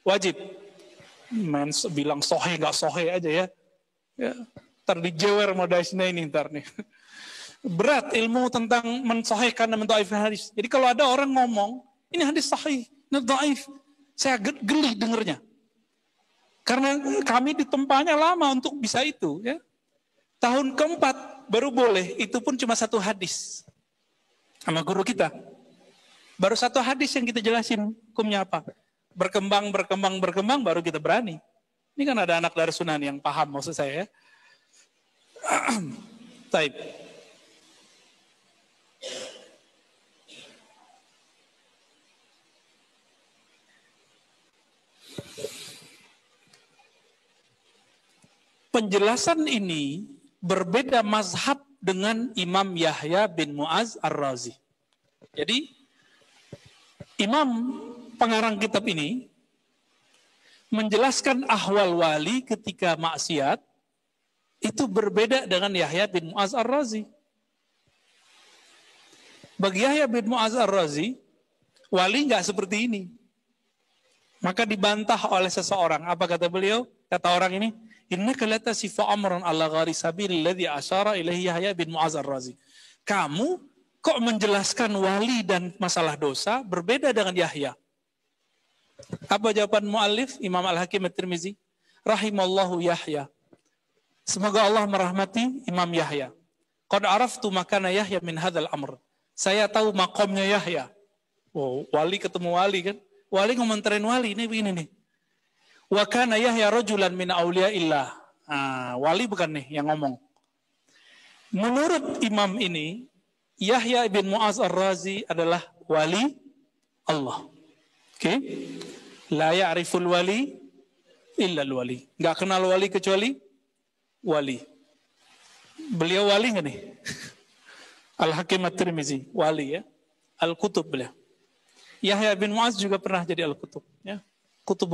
Wajib. Men bilang sohih gak sohih aja ya. Ya, ntar dijewer modasnya ini ntar nih. Berat ilmu tentang mensahihkan dan mendoifkan hadis. Jadi kalau ada orang ngomong, ini hadis sahih, ini dhaif, saya geli dengernya. Karena kami ditempanya lama untuk bisa itu. Ya. Tahun keempat baru boleh, itu pun cuma 1 hadis. Sama guru kita. Baru 1 hadis yang kita jelasin hukumnya apa. Berkembang, baru kita berani. Ini kan ada anak Darussunnah yang paham maksud saya ya. Taib. Penjelasan ini berbeda mazhab dengan Imam Yahya bin Mu'az Ar-Razi. Jadi Imam pengarang kitab ini menjelaskan ahwal wali ketika maksiat itu berbeda dengan Yahya bin Mu'az Ar-Razi. Bagi Yahya bin Mu'az Ar-Razi, wali nggak seperti ini. Maka dibantah oleh seseorang. Apa kata beliau? Kata orang ini, innaka la tasifu amran ala ghari sabil alladhi asyara ilaihi Yahya bin Mu'az Ar-Razi. Kamu kok menjelaskan wali dan masalah dosa berbeda dengan Yahya? Apa jawaban muallif Imam Al-Hakim At-Tirmizi? Rahimallahu Yahya. Semoga Allah merahmati Imam Yahya. Qad araftu makana Yahya min hadzal amr. Saya tahu makomnya Yahya. Oh, wali ketemu wali kan? Wali ngomentarin wali, ini begini nih. Wa kana Yahya rajulan min auliyaillah. Wali bukan nih yang ngomong. Menurut imam ini, Yahya bin Mu'az Ar-Razi adalah wali Allah. Oke? La ya'riful wali illa al-wali. Enggak kenal wali kecuali wali. Beliau wali enggak nih? Al-Hakim At-Tirmizi, wali ya. Al-Kutub beliau. Yahya bin Mu'az juga pernah jadi Al-Kutub. Ya. Kutub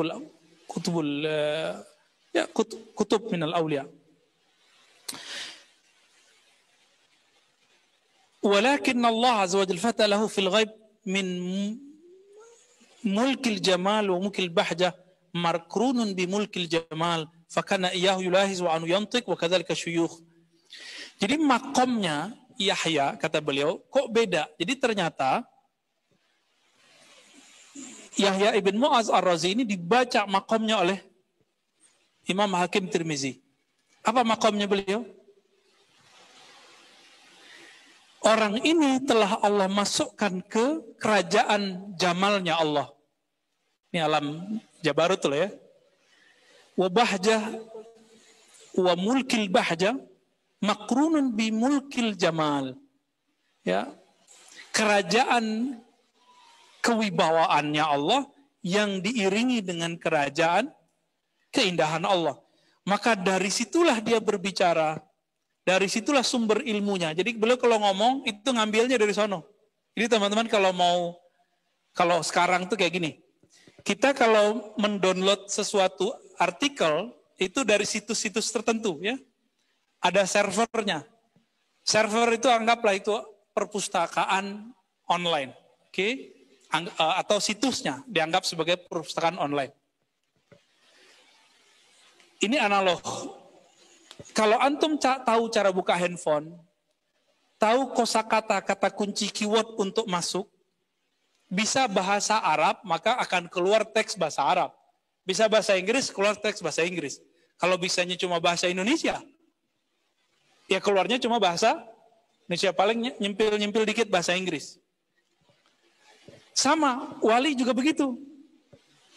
minal awliya. Walakin Allah azza wa jalla fata lahu fil ghaib min mulkil jamal wa mulkil bahjah markrunun bi mulkil jamal fakana iyahu yulahiz wa anu yantiq wa kadzalika syuyukh. Jadi makomnya Yahya, kata beliau, kok beda? Jadi ternyata Yahya ibn Mu'az Ar-Razi ini dibaca makomnya oleh Imam Hakim Tirmizi. Apa makomnya beliau? Orang ini telah Allah masukkan ke kerajaan jamalnya Allah. Ini alam Jabarut loh ya. Wa bahjah wa mulkil bahjah makrunun bi mulkil jamal. Ya. Kerajaan kewibawaannya Allah yang diiringi dengan kerajaan keindahan Allah. Maka dari situlah dia berbicara. Dari situlah sumber ilmunya. Jadi beliau kalau ngomong itu ngambilnya dari sono. Jadi teman-teman kalau sekarang tuh kayak gini. Kita kalau mendownload sesuatu artikel itu dari situs-situs tertentu ya. Ada servernya. Server itu anggaplah itu perpustakaan online. Oke? Atau situsnya dianggap sebagai perpustakaan online. Ini analog. Kalau antum tahu cara buka handphone, tahu kosakata, kata kunci keyword untuk masuk, bisa bahasa Arab, maka akan keluar teks bahasa Arab. Bisa bahasa Inggris, keluar teks bahasa Inggris. Kalau bisanya cuma bahasa Indonesia, ya keluarnya cuma bahasa Indonesia, paling nyempil-nyempil dikit bahasa Inggris. Sama, wali juga begitu.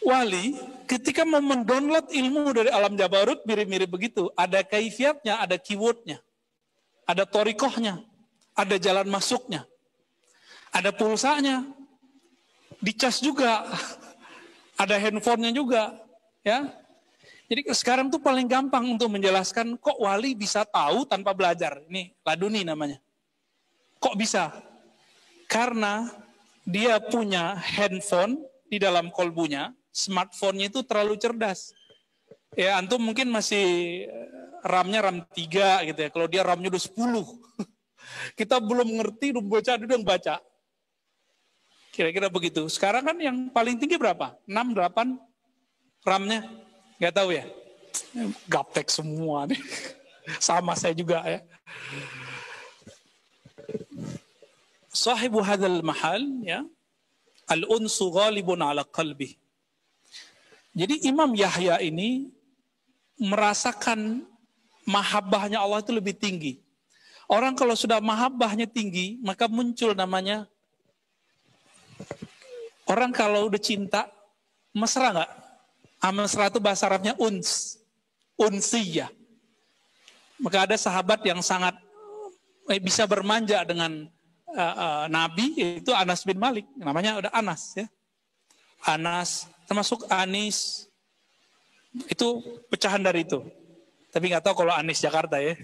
wali ketika mau mendownload ilmu dari alam jabarut mirip-mirip begitu. Ada kaifiatnya, ada keywordnya, ada torikohnya, ada jalan masuknya, ada pulsanya, dicas juga, ada handphonenya juga, ya. Jadi sekarang tuh paling gampang untuk menjelaskan kok wali bisa tahu tanpa belajar. Ini laduni namanya. Kok bisa? Karena dia punya handphone di dalam kolbunya, smartphone-nya itu terlalu cerdas. Ya, antum mungkin masih RAM-nya RAM 3 gitu ya. Kalau dia RAM-nya udah 10. Kita belum ngerti, udah baca, udah baca. Kira-kira begitu. Sekarang kan yang paling tinggi berapa? 6, 8 RAM-nya? Nggak tahu ya? Gaptek semua nih. Sama saya juga ya. Sahibu hadzal mahal ya. Al-unsu ghalibun ala qalbi. Jadi Imam Yahya ini merasakan mahabbahnya Allah itu lebih tinggi. Orang kalau sudah mahabbahnya tinggi, maka muncul namanya, orang kalau udah cinta, mesra nggak? Mesra itu bahasa Arabnya unsiyah. Maka ada sahabat yang sangat bisa bermanja dengan Nabi, yaitu Anas bin Malik. Namanya udah Anas ya. Anas, termasuk Anis, itu pecahan dari itu. Tapi nggak tahu kalau Anis Jakarta ya.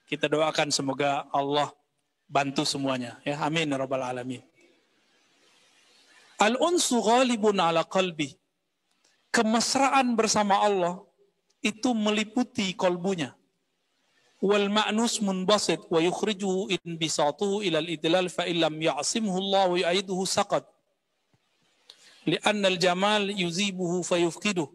Kita doakan semoga Allah bantu semuanya. Ya, amin ya rabbal alamin. Al-unsu ghalibun ala qalbi. Kemesraan bersama Allah itu meliputi kolbunya. Wal ma'nus munbasit wa yukhrijuhu in bisatuhu ila al-idlal fa illam ya'simhu Allah wa yu'iduhu saqad. Li'anna al-jamal yuzibuhu fa yufqiduh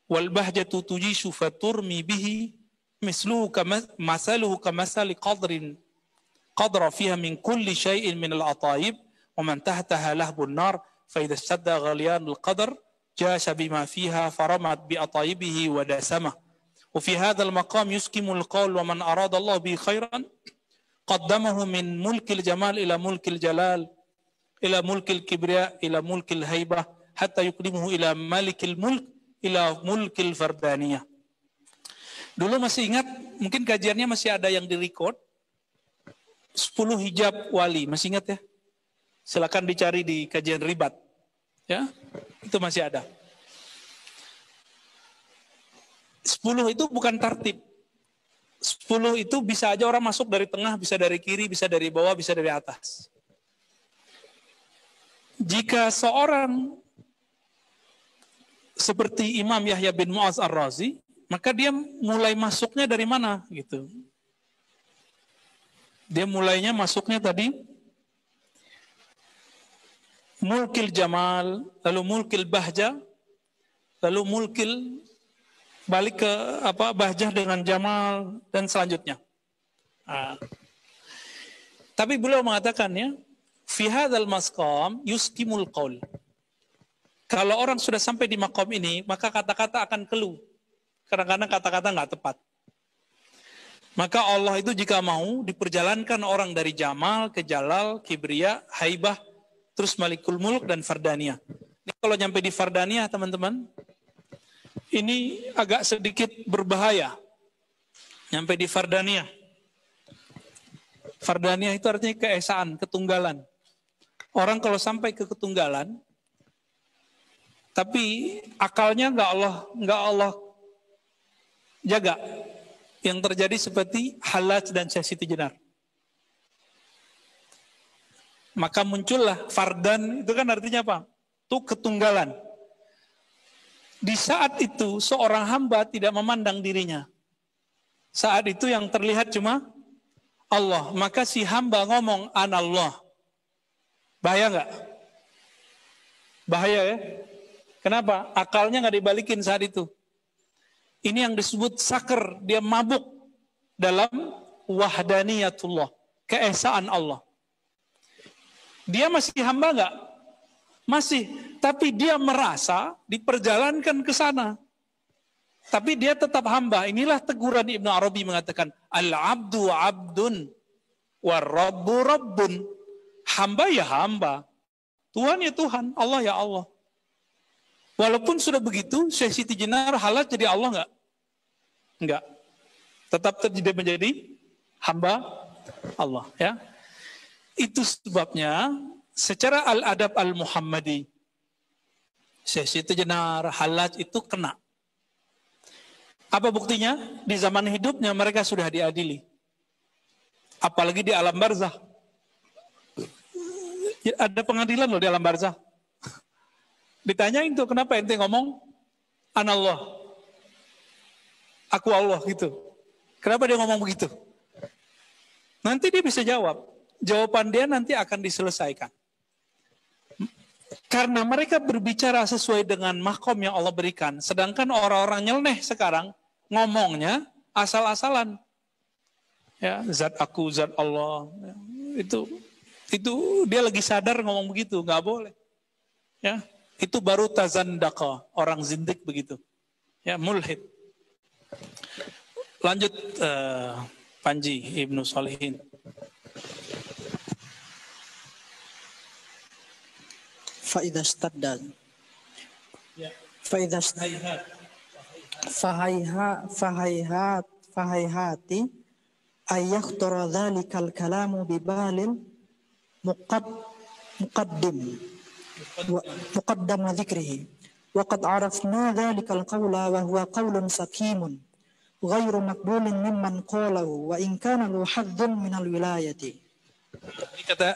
wal bahjatu tujishu fa turmi bihi misluhu kamasaluhu kamasali qadra fiha min kulli shay'in min al-atayib wa man tahtaha lahbun nar fa idha istadda ghaliyan al-qadar جاش بما فيها فرمت بأطايبه ودسمه وفي هذا المقام يسكم القول ومن أراد الله به خيرا قدمه من ملك الجمال إلى ملك الجلال إلى ملك الكبرياء إلى ملك الهيبة حتى يقدمه إلى ملك الملك إلى ملك الفردانية. Dulu masih ingat, mungkin kajiannya masih ada yang direcord, 10 hijab wali, masih ingat ya? Silakan dicari di kajian ribat. Ya, itu masih ada. 10 itu bukan tartib. 10 itu bisa aja orang masuk dari tengah, bisa dari kiri, bisa dari bawah, bisa dari atas. Jika seorang seperti Imam Yahya bin Mu'adz Ar-Razi, maka dia mulai masuknya dari mana gitu. Dia mulainya masuknya tadi mulkil jamal, lalu mulkil bahja, lalu mulkil balik ke bahjah dengan jamal dan selanjutnya. Tapi beliau mengatakannya fi hadzal maqam yuskimul qaul. Kalau orang sudah sampai di maqam ini, maka kata-kata akan keluh. Kadang-kadang kata-kata nggak tepat. Maka Allah itu jika mau diperjalankan orang dari jamal ke jalal, kibriya, haibah, terus malikul mulk dan fardaniyah. Ini kalau nyampe di fardaniyah teman-teman, ini agak sedikit berbahaya. Nyampe di fardaniyah. Fardaniyah itu artinya keesaan, ketunggalan. Orang kalau sampai ke ketunggalan, tapi akalnya nggak Allah jaga. Yang terjadi seperti Hallaj dan Syekh Siti Jenar. Maka muncullah fardan, itu kan artinya apa? Itu ketunggalan. Di saat itu seorang hamba tidak memandang dirinya. Saat itu yang terlihat cuma Allah. Maka si hamba ngomong anallah. Bahaya nggak? Bahaya ya? Kenapa? Akalnya nggak dibalikin saat itu. Ini yang disebut sakar. Dia mabuk dalam wahdaniyatullah. Keesaan Allah. Dia masih hamba nggak? Masih. Tapi dia merasa diperjalankan ke sana. Tapi dia tetap hamba. Inilah teguran Ibnu Arabi mengatakan, Al-abdu abdun, war-rabbu rabbun. Hamba ya hamba. Tuhan ya Tuhan, Allah ya Allah. Walaupun sudah begitu, Syekh Siti Jenar halal jadi Allah enggak? Enggak. Tetap tidak menjadi hamba Allah, ya. Itu sebabnya secara al-adab al-Muhammadi, Syekh Siti Jenar, Hallaj itu kena. Apa buktinya? Di zaman hidupnya mereka sudah diadili. Apalagi di alam barzah. Ada pengadilan loh di alam barzah. Ditanyain tuh, kenapa ente ngomong anallah, aku Allah gitu. Kenapa dia ngomong begitu? Nanti dia bisa jawab. Jawaban dia nanti akan diselesaikan. Karena mereka berbicara sesuai dengan makom yang Allah berikan. Sedangkan orang-orang nyeleneh sekarang ngomongnya asal-asalan. Ya, zat aku, zat Allah. Itu dia lagi sadar ngomong begitu, nggak boleh. Ya, itu baru tazandaka, orang zindik begitu. Ya, mulhid. Lanjut Panji Ibnu Shalihin. Fa'idha staddad. Fa'idha fahayhati ayyakhtura dhalikal kalamu bibalil muqaddam dhikrihi wa qad arafna dhalikal qawla wa huwa qawlun sakimun ghairu maqbulin mimman qalahu wa in kana lahu haddun minal wilayati.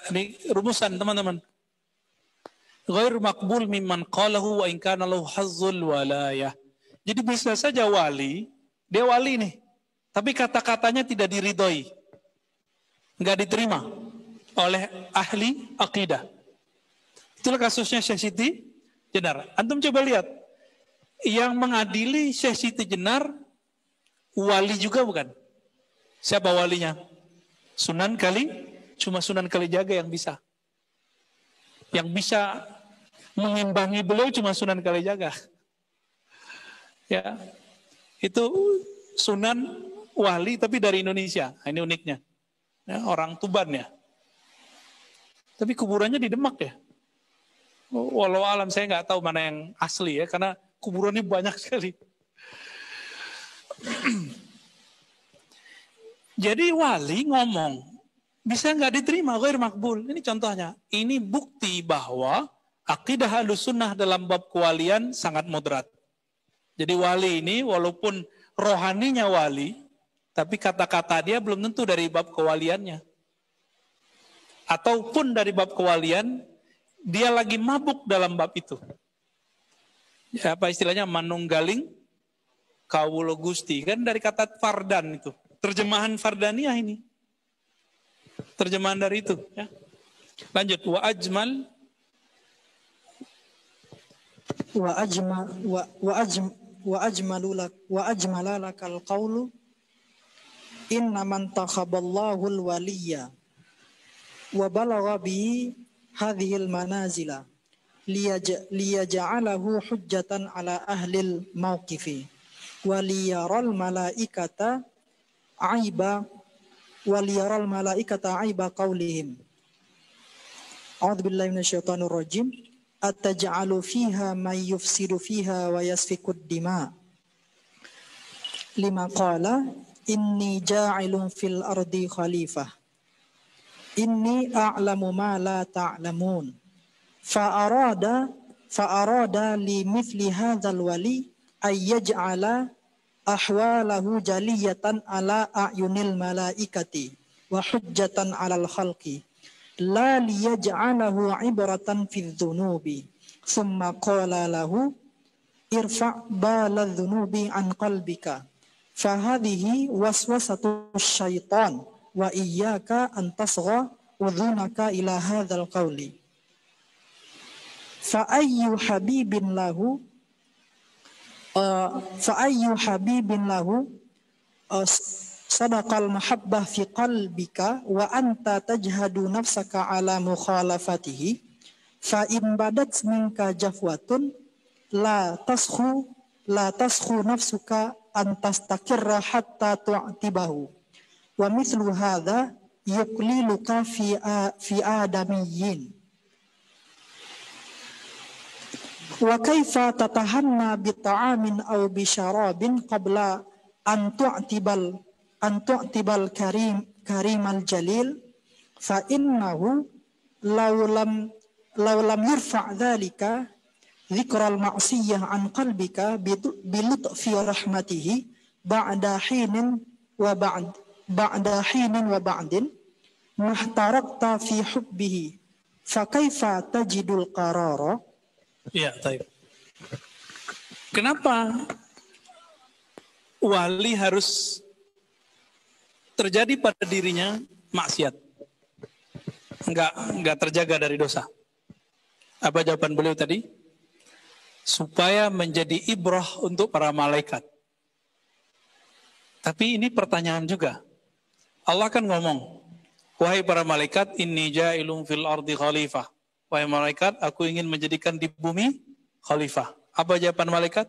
Ini rumusan teman-teman. Ghairu maqbul mimman qalahu wa in kana lahu hazzul walayah. Jadi bisa saja wali, dia wali nih, tapi kata-katanya tidak diridhoi, nggak diterima oleh ahli akidah. Itulah kasusnya Syekh Siti Jenar. Antum coba lihat, yang mengadili Syekh Siti Jenar wali juga bukan? Siapa walinya? Sunan cuma Sunan Kalijaga yang bisa. Yang bisa mengimbangi beliau cuma Sunan Kalijaga. Ya, itu Sunan wali tapi dari Indonesia. Nah, ini uniknya. Ya, orang Tuban ya. Tapi kuburannya di Demak ya. Walau alam saya nggak tahu mana yang asli ya, karena kuburannya banyak sekali. Jadi wali ngomong bisa nggak diterima, ghair makbul. Ini contohnya. Ini bukti bahwa akidah Ahlussunnah dalam bab kewalian sangat moderat. Jadi wali ini walaupun rohaninya wali, tapi kata-kata dia belum tentu dari bab kewaliannya. Ataupun dari bab kewalian, dia lagi mabuk dalam bab itu. Ya, apa istilahnya? Manunggaling kawula Gusti. Kan dari kata fardan itu. Terjemahan fardaniyah ini. Terjemahan dari itu. Ya. Lanjut. Wa ajmala lakal qawlu inna man takhaballahu al-waliyya wa balagha bi hadhil manazila liyaj'alahu hujjatan ala ahlil mawqifi wa liyaral malaikata aiba qawlihim. A'udzu billahi minasyaitonir rajim. Ataj'alu fiha may yufsidu fiha wa yasfikud dima. Lima qala inni ja'ilun fil ardi khalifah. Inni a'lamu ma la ta'lamun. Fa'arada li mithli hadzal wali ay yaj'ala ahwalahu jaliyatan ala a'yunil malaikati wa hujjatan 'alal khalqi. La liyaj'alahu ibratan fi dhunubi thumma qala lahu irfa' bala dhunubi an qalbika fahadhihi waswasatu syaitan wa iyyaka an tasgha udhunaka ila hadzal qawli fa ayyu habibin lahu sadaqal mahabbah fi qalbika wa anta tajhadu nafsaka ala mukhalafatihi fa in badat minka jafwatun la taskhu nafsuka an tastakirra hatta tu'tibahu wa mithlu hadha yuqliluka fi adamiyyin. Wa kaifa tatahanna bi ta'amin aw bi syarabin qabla an tu'tibal karimal jalil fa innahu law lam yurfa' dzalika dzikral ma'siyah an qalbika bi lutfi rahmatihi ba'da hinin wa ba'din mahtarakta fi hubbihi fa kaifa tajidul qarara. Ya, baik. Kenapa wali harus terjadi pada dirinya maksiat? Enggak terjaga dari dosa. Apa jawaban beliau tadi? Supaya menjadi ibrah untuk para malaikat. Tapi ini pertanyaan juga. Allah kan ngomong, wahai para malaikat, inni ja'ilun fil ardi khalifah. Wahai malaikat, aku ingin menjadikan di bumi khalifah. Apa jawaban malaikat?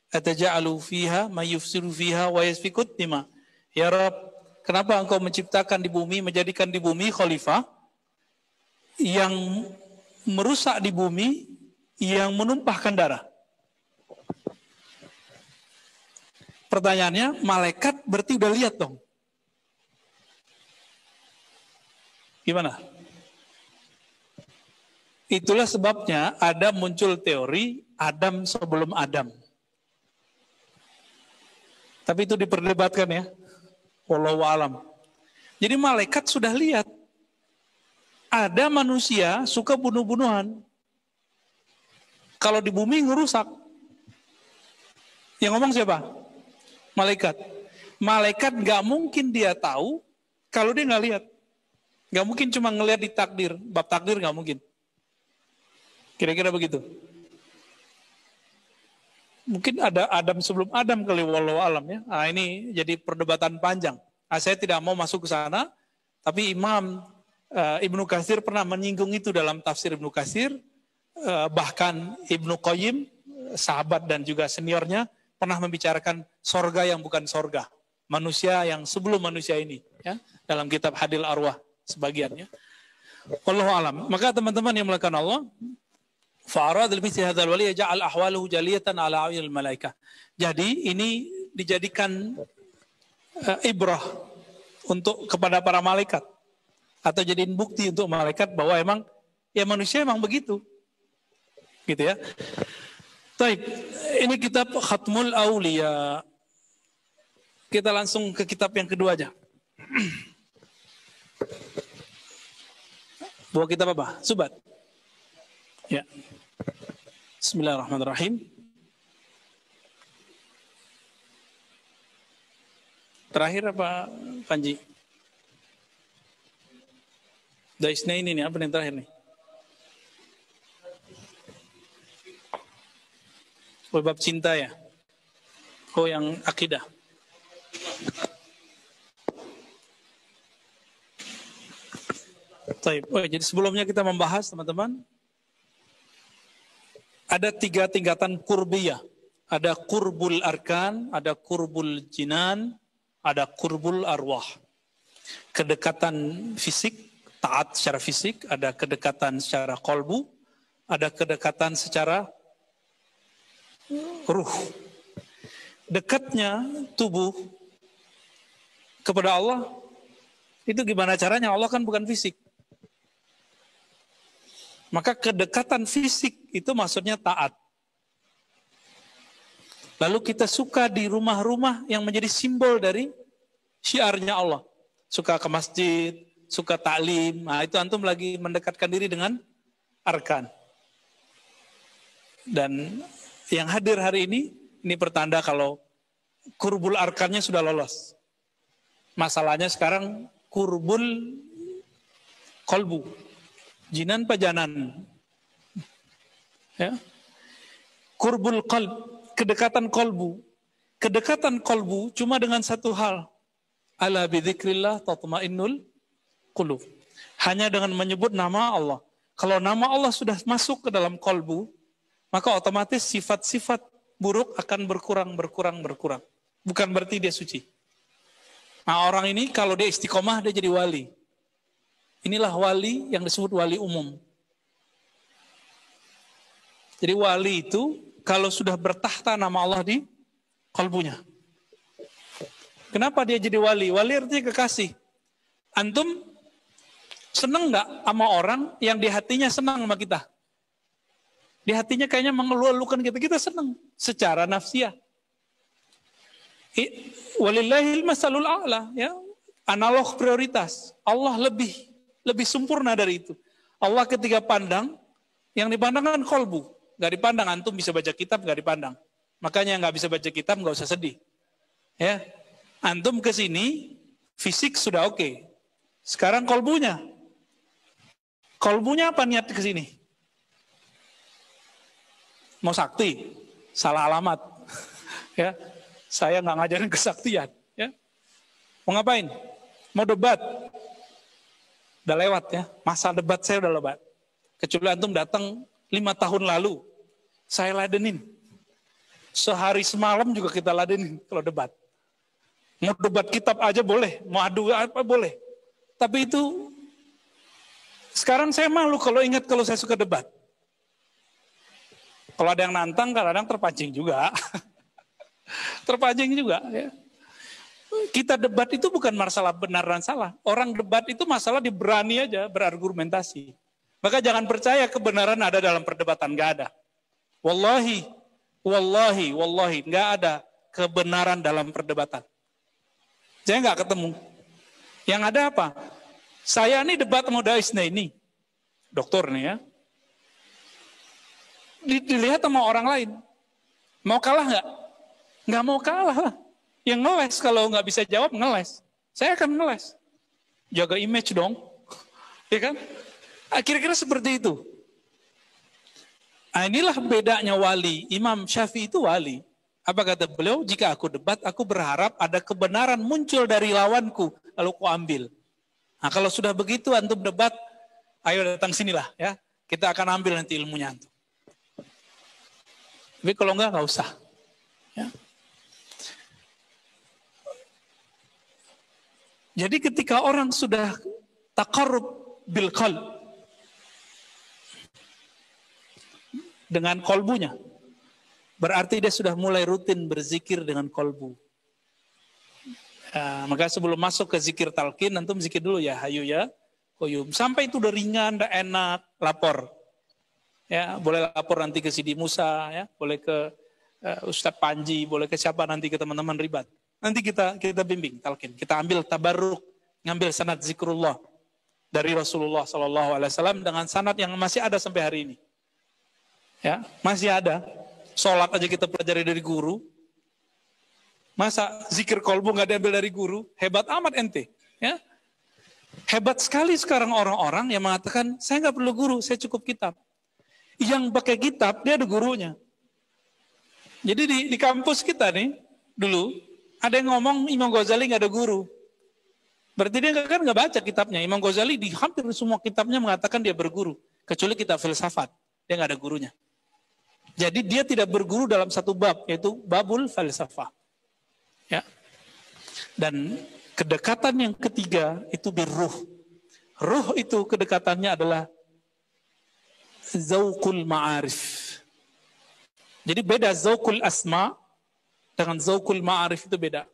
Ataja'alu fiha may yufsidu fiha wa yasfikut dima. Ya Rabb, kenapa engkau menciptakan di bumi, menjadikan di bumi khalifah yang merusak di bumi, yang menumpahkan darah? Pertanyaannya, malaikat berarti udah lihat dong. Gimana? Itulah sebabnya ada muncul teori Adam sebelum Adam. Tapi itu diperdebatkan ya. Wallahu alam. Jadi malaikat sudah lihat. Ada manusia suka bunuh-bunuhan. Kalau di bumi ngerusak. Yang ngomong siapa? Malaikat. Malaikat gak mungkin dia tahu kalau dia gak lihat. Gak mungkin cuma ngelihat di takdir. Bab takdir gak mungkin. Kira-kira begitu. Mungkin ada Adam sebelum Adam kali, wallahu alam ya. Nah, ini jadi perdebatan panjang. Nah, saya tidak mau masuk ke sana, tapi Imam Ibnu Katsir pernah menyinggung itu dalam tafsir Ibnu Katsir. Bahkan Ibnu Qayyim, sahabat dan juga seniornya, pernah membicarakan sorga yang bukan sorga. Manusia yang sebelum manusia ini. Ya, dalam kitab Hadil Arwah sebagiannya. Wallahu alam. Maka teman-teman yang melakukan Allah, fa'arad al-mithli hadzal wali yaj'al ahwaluhu jaliyatan ala a'yunil malaikah. Jadi ini dijadikan ibrah untuk kepada para malaikat atau jadiin bukti untuk malaikat bahwa emang ya manusia emang begitu. Gitu ya. Baik, ini kitab Khatmul Auliya. Kita langsung ke kitab yang kedua aja. Dua kitab apa? Subat. Ya. Bismillahirrahmanirrahim. Terakhir apa, Panji? Daisna ini nih, apa yang terakhir nih? Oh, bab cinta ya? Oh, yang akidah. Oh, jadi sebelumnya kita membahas, teman-teman, ada 3 tingkatan kurbiyah. Ada kurbul arkan, ada kurbul jinan, ada kurbul arwah. Kedekatan fisik, taat secara fisik, ada kedekatan secara kolbu, ada kedekatan secara ruh. Dekatnya tubuh kepada Allah, itu gimana caranya? Allah kan bukan fisik. Maka kedekatan fisik itu maksudnya taat. Lalu kita suka di rumah-rumah yang menjadi simbol dari syiarnya Allah. Suka ke masjid, suka taklim. Nah, itu antum lagi mendekatkan diri dengan arkan. Dan yang hadir hari ini pertanda kalau kurbul arkannya sudah lolos. Masalahnya sekarang kurbul kolbu. Jinan pajanan. Ya. Kurbul qalb, kedekatan kolbu. Kedekatan kolbu cuma dengan satu hal. Ala bidzikrillah tatma'innul qulub. Hanya dengan menyebut nama Allah. Kalau nama Allah sudah masuk ke dalam kolbu, maka otomatis sifat-sifat buruk akan berkurang. Bukan berarti dia suci. Nah, orang ini kalau dia istiqomah, dia jadi wali. Inilah wali yang disebut wali umum. Jadi wali itu kalau sudah bertahta nama Allah di kalbunya. Kenapa dia jadi wali? Wali artinya kekasih. Antum seneng nggak sama orang yang di hatinya senang sama kita? Di hatinya kayaknya mengeluh-elukan kita. Kita senang secara nafsiyah. Walillahil masalul a'la, ya. Analog prioritas. Allah lebih sempurna dari itu. Allah ketika pandang, yang dipandang kan kolbu. Nggak dipandang, antum bisa baca kitab, nggak dipandang. Makanya nggak bisa baca kitab, nggak usah sedih. Ya, antum ke sini, fisik sudah oke. Sekarang kolbunya. Kolbunya apa niat ke sini? Mau sakti? Salah alamat. Ya, saya nggak ngajarin kesaktian. Ya, mau ngapain? Mau debat? Udah lewat ya, masa debat saya udah lewat. Kecuali antum datang 5 tahun lalu, saya ladenin. Sehari semalam juga kita ladenin kalau debat. Mau debat kitab aja boleh, mau adu apa boleh. Tapi itu, sekarang saya malu kalau ingat kalau saya suka debat. Kalau ada yang nantang, kadang-kadang terpancing juga. Terpancing juga. Ya. Kita debat itu bukan masalah benar dan salah. Orang debat itu masalah diberani aja, berargumentasi. Maka jangan percaya kebenaran ada dalam perdebatan, nggak ada. Wallahi, nggak ada kebenaran dalam perdebatan. Saya nggak ketemu. Yang ada apa? Saya ini debat sama Daisna ini, dokter nih ya. Dilihat sama orang lain. Mau kalah nggak? Nggak mau kalah lah. Yang ngeles kalau nggak bisa jawab ngeles. Saya akan ngeles. Jaga image dong, ya kan? Kira-kira seperti itu. Nah, inilah bedanya wali. Imam Syafi'i itu wali. Apa kata beliau? Jika aku debat, aku berharap ada kebenaran muncul dari lawanku, lalu aku ambil. Nah, kalau sudah begitu, antum debat, ayo datang sinilah, ya. Kita akan ambil nanti ilmunya antum. Tapi kalau enggak usah. Ya. Jadi ketika orang sudah taqarrub bil qalb, dengan kolbunya, berarti dia sudah mulai rutin berzikir dengan kolbu. Maka sebelum masuk ke zikir talqin, antum zikir dulu ya, hayu ya, koyum. Sampai itu udah ringan, udah enak, lapor. Ya, boleh lapor nanti ke Sidi Musa, ya, boleh ke Ustadz Panji, boleh ke siapa nanti, ke teman-teman ribat. Nanti kita bimbing talqin, kita ambil tabarruk, ngambil sanad zikrullah dari Rasulullah SAW dengan sanad yang masih ada sampai hari ini. Ya, masih ada. Sholat aja kita pelajari dari guru. Masa zikir kolbu nggak diambil dari guru? Hebat amat ente. Ya, hebat sekali sekarang orang-orang yang mengatakan saya nggak perlu guru, saya cukup kitab. Yang pakai kitab dia ada gurunya. Jadi di kampus kita nih dulu ada yang ngomong Imam Ghazali nggak ada guru. Berarti dia kan nggak baca kitabnya. Imam Ghazali di hampir semua kitabnya mengatakan dia berguru, kecuali kitab filsafat, dia nggak ada gurunya. Jadi dia tidak berguru dalam satu bab, yaitu babul falsafah. Ya. Dan kedekatan yang ketiga itu birruh. Ruh itu kedekatannya adalah zauqul ma'arif. Jadi beda zauqul asma dengan zauqul ma'arif itu beda.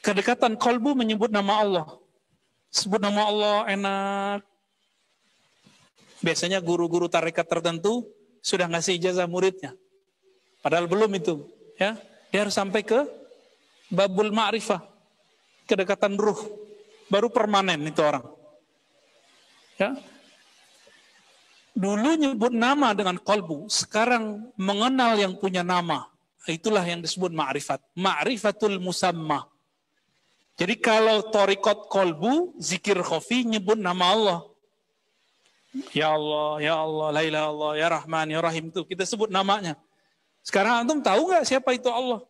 Kedekatan kolbu menyebut nama Allah. Sebut nama Allah enak. Biasanya guru-guru tarekat tertentu sudah ngasih ijazah muridnya. Padahal belum itu. Ya, dia harus sampai ke babul ma'rifah. Kedekatan ruh. Baru permanen itu orang. Ya. Dulu nyebut nama dengan kolbu. Sekarang mengenal yang punya nama. Itulah yang disebut ma'rifat. Ma'rifatul musamma. Jadi kalau torikot kolbu, zikir khofi nyebut nama Allah. Ya Allah, la ilaha illallah, ya Rahman, ya Rahim itu kita sebut namanya. Sekarang antum tahu nggak siapa itu Allah?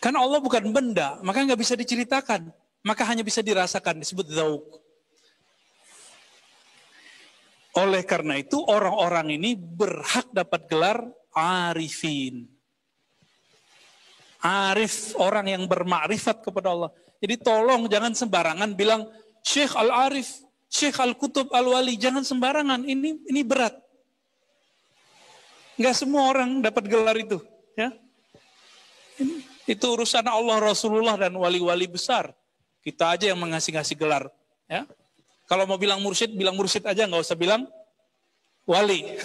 Karena Allah bukan benda, maka nggak bisa diceritakan, maka hanya bisa dirasakan, disebut dzauq. Oleh karena itu orang-orang ini berhak dapat gelar arifin. Arif, orang yang bermakrifat kepada Allah. Jadi tolong jangan sembarangan bilang Syekh Al-Arif. Syekh Al-Qutub Al-Wali, jangan sembarangan, ini berat. Nggak semua orang dapat gelar itu, ya. Itu urusan Allah, Rasulullah, dan wali-wali besar. Kita aja yang ngasih gelar, ya. Kalau mau bilang mursyid aja, nggak usah bilang wali.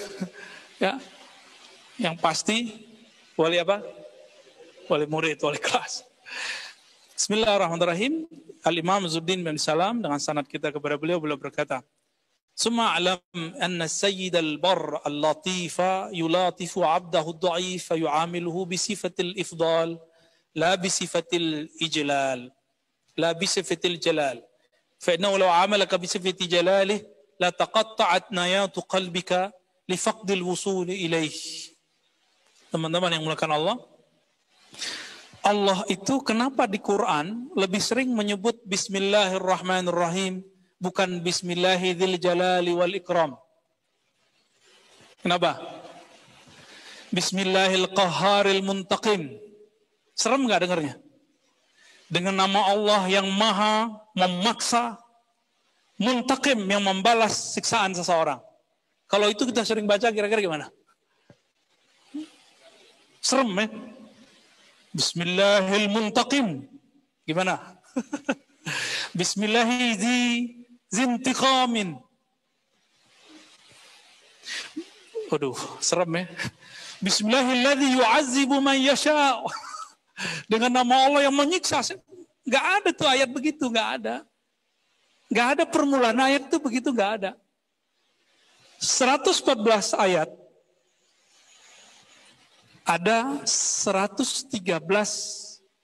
Ya. Yang pasti wali apa? Wali murid, wali kelas. Bismillahirrahmanirrahim. Al-Imam Zuddin bin Salam dengan sanad kita kepada beliau berkata, "Summa alam anna sayyid al-barr al-latifa yulatifu 'abdahu ad-dha'if yu'amiluhu bi sifatil ifdal la bi sifatil ijlal la bi sifatil jalal fa innahu law 'amalaka bi sifati jalalihi la taqatta'at nayatu qalbika li faqdil wusul ilaih." Teman-teman yang dimuliakan Allah, Allah itu kenapa di Quran lebih sering menyebut Bismillahirrahmanirrahim bukan Bismillahil jalali wal ikram? Kenapa? Bismillahil qahharil muntaqim. Serem nggak dengarnya? Dengan nama Allah yang maha memaksa, muntaqim yang membalas siksaan seseorang. Kalau itu kita sering baca, kira-kira gimana? Serem ya? Bismillahil muntaqim. Gimana? Bismillahi zintiqamin. Waduh, serem ya. Bismillahilladzi yu'azzibu man yasha. Dengan nama Allah yang menyiksa. Gak ada tuh ayat begitu, gak ada. Gak ada permulaan ayat itu begitu, gak ada. 114 ayat. Ada 113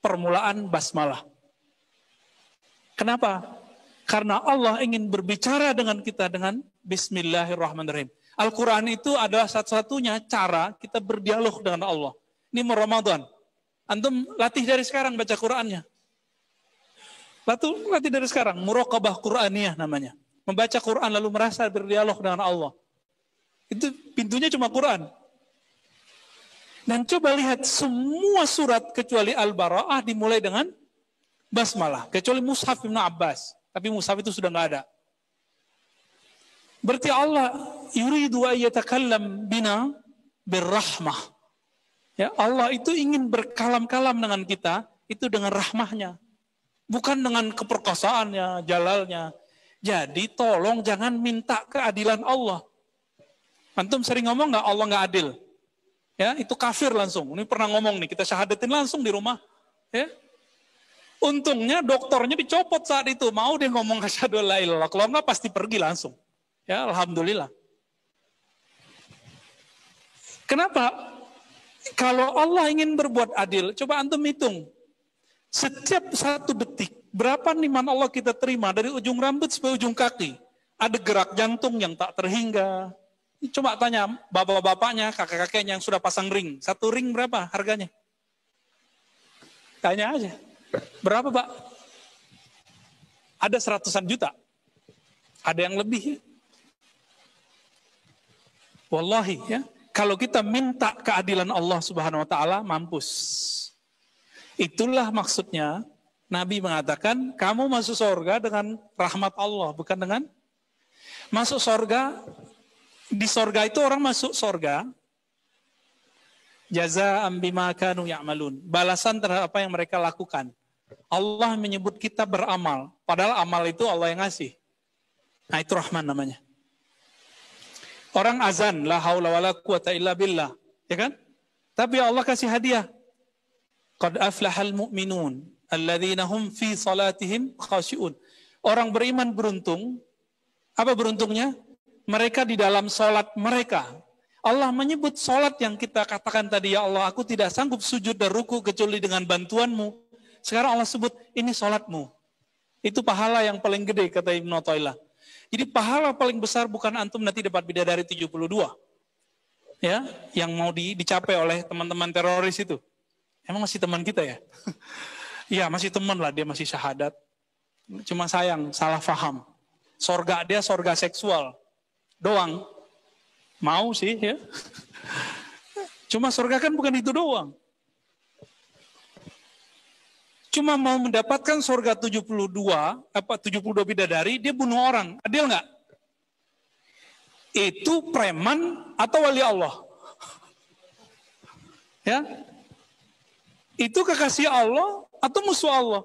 permulaan basmalah. Kenapa? Karena Allah ingin berbicara dengan kita dengan Bismillahirrahmanirrahim. Al-Quran itu adalah satu-satunya cara kita berdialog dengan Allah. Ini mau Ramadan. Antum latih dari sekarang baca Qurannya. Latih dari sekarang. Muraqabah Quraniyah namanya. Membaca Quran lalu merasa berdialog dengan Allah. Itu pintunya cuma Quran. Dan coba lihat semua surat kecuali Al-Bara'ah dimulai dengan basmalah. Kecuali Mushaf Ibn Abbas. Tapi Mushaf itu sudah nggak ada. Berarti Allah yuridu ayyatakallam bina birrahmah. Ya, Allah itu ingin berkalam-kalam dengan kita, itu dengan rahmahnya. Bukan dengan keperkasaannya, jalalnya. Jadi tolong jangan minta keadilan Allah. Antum sering ngomong nggak Allah nggak adil? Ya, itu kafir langsung. Ini pernah ngomong nih, kita syahadatin langsung di rumah. Ya. Untungnya dokternya dicopot saat itu. Mau dia ngomong asyhadu alla ilaha illallah. Kalau enggak pasti pergi langsung. Ya, alhamdulillah. Kenapa? Kalau Allah ingin berbuat adil, coba antum hitung. Setiap 1 detik, berapa nikmat Allah kita terima dari ujung rambut sampai ujung kaki. Ada gerak jantung yang tak terhingga. Coba tanya bapak-bapaknya, kakek-kakeknya yang sudah pasang ring. 1 ring berapa harganya? Tanya aja. Berapa, Pak? Ada 100-an juta. Ada yang lebih. Wallahi ya. Kalau kita minta keadilan Allah Subhanahu wa taala, mampus. Itulah maksudnya Nabi mengatakan, kamu masuk surga dengan rahmat Allah, bukan dengan masuk surga. Di sorga itu orang masuk sorga, jazaa'an bima kanu ya'malun, balasan terhadap apa yang mereka lakukan. Allah menyebut kita beramal, padahal amal itu Allah yang ngasih. Nah itu rahman namanya. Orang azan, la haula wala quwata illa billah, ya kan? Tapi Allah kasih hadiah. Qad aflahal mu'minun, alladzina hum fi salatihim khashi'un. Orang beriman beruntung. Apa beruntungnya? Mereka di dalam sholat mereka. Allah menyebut sholat yang kita katakan tadi, ya Allah, aku tidak sanggup sujud dan ruku kecuali dengan bantuanmu. Sekarang Allah sebut, ini sholatmu. Itu pahala yang paling gede, kata Ibnu Athaillah. Jadi pahala paling besar bukan antum nanti dapat bidadari 72. Ya, yang mau dicapai oleh teman-teman teroris itu. Emang masih teman kita ya? Iya, masih teman lah, dia masih syahadat. Cuma sayang, salah faham. Sorga dia sorga seksual. Doang. Mau sih ya. Cuma surga kan bukan itu doang. Cuma mau mendapatkan surga 72 bidadari, dia bunuh orang. Adil nggak? Itu preman atau wali Allah? Ya, itu kekasih Allah atau musuh Allah?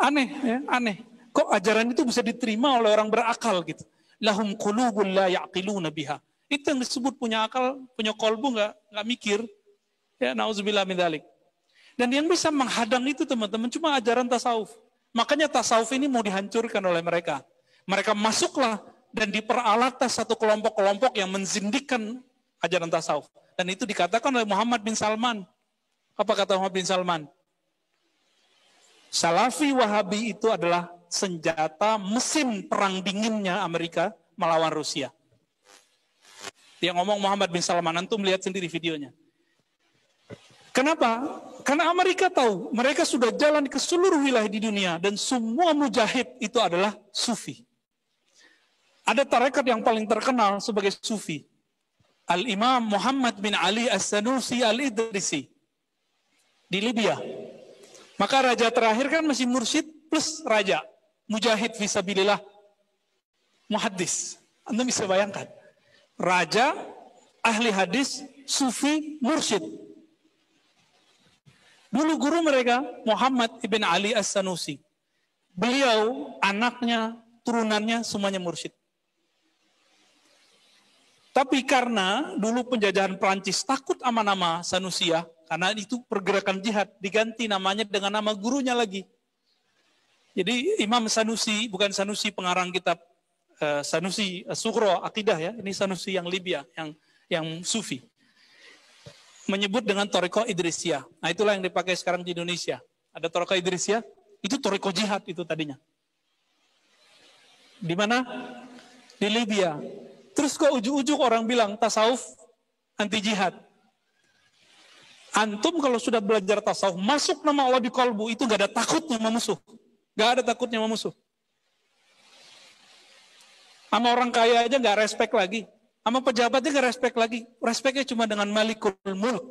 Aneh, ya, aneh. Kok ajaran itu bisa diterima oleh orang berakal gitu? Lahum qulubun la ya'qiluna biha. Itu yang disebut punya akal, punya kolbu nggak mikir. Ya, nauzubillah min dzalik. Dan yang bisa menghadang itu teman-teman cuma ajaran tasawuf. Makanya tasawuf ini mau dihancurkan oleh mereka. Mereka masuklah dan diperalatkan satu kelompok-kelompok yang menzindikkan ajaran tasawuf. Dan itu dikatakan oleh Muhammad bin Salman. Apa kata Muhammad bin Salman? Salafi Wahabi itu adalah senjata mesin perang dinginnya Amerika melawan Rusia. Dia ngomong Muhammad bin Salman, antum lihat sendiri videonya. Kenapa? Karena Amerika tahu mereka sudah jalan ke seluruh wilayah di dunia dan semua mujahid itu adalah sufi. Ada tarekat yang paling terkenal sebagai sufi. Al-Imam Muhammad bin Ali As-Sanusi Al-Idrisi di Libya. Maka raja terakhir kan masih mursyid plus raja. Mujahid fisabilillah. Muhaddis. Anda bisa bayangkan. Raja, ahli hadis, sufi, mursyid. Dulu guru mereka Muhammad ibn Ali As-Sanusi. Beliau, anaknya, turunannya semuanya mursyid. Tapi karena dulu penjajahan Prancis takut sama nama Sanusia, karena itu pergerakan jihad, diganti namanya dengan nama gurunya lagi. Jadi Imam Sanusi, bukan Sanusi pengarang kitab Sanusi Sugro Akidah ya, ini Sanusi yang Libya, yang sufi. Menyebut dengan Thariqah Idrisiyah. Nah itulah yang dipakai sekarang di Indonesia. Ada Thariqah Idrisiyah, itu Thariqah jihad itu tadinya. Di mana? Di Libya. Terus kok ujuk-ujuk orang bilang tasawuf anti jihad. Antum kalau sudah belajar tasawuf, masuk nama Allah di kalbu, itu gak ada takutnya sama musuh. Gak ada takutnya sama musuh. Sama orang kaya aja gak respect lagi. Sama pejabatnya gak respect lagi. Respectnya cuma dengan Malikul Mulk.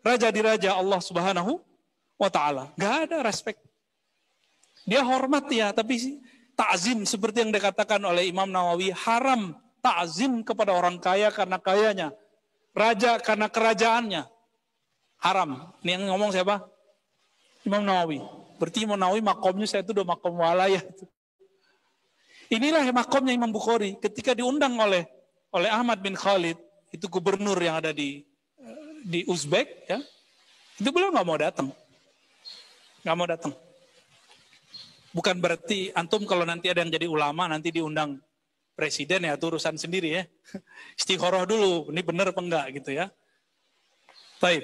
Raja di Raja Allah Subhanahu wa Ta'ala. Gak ada respect. Dia hormat ya, tapi ta'zim seperti yang dikatakan oleh Imam Nawawi, haram ta'zim kepada orang kaya karena kayanya. Raja karena kerajaannya. Haram. Ini yang ngomong siapa? Imam Nawawi. Berarti Imam Nawawi makomnya saya itu udah makom walayah. Inilah makomnya Imam Bukhari. Ketika diundang oleh Ahmad bin Khalid, itu gubernur yang ada di Uzbek, ya, itu beliau nggak mau datang. Nggak mau datang. Bukan berarti antum kalau nanti ada yang jadi ulama, nanti diundang presiden ya, itu urusan sendiri ya. Istikharah dulu, ini benar apa enggak gitu ya. Baik.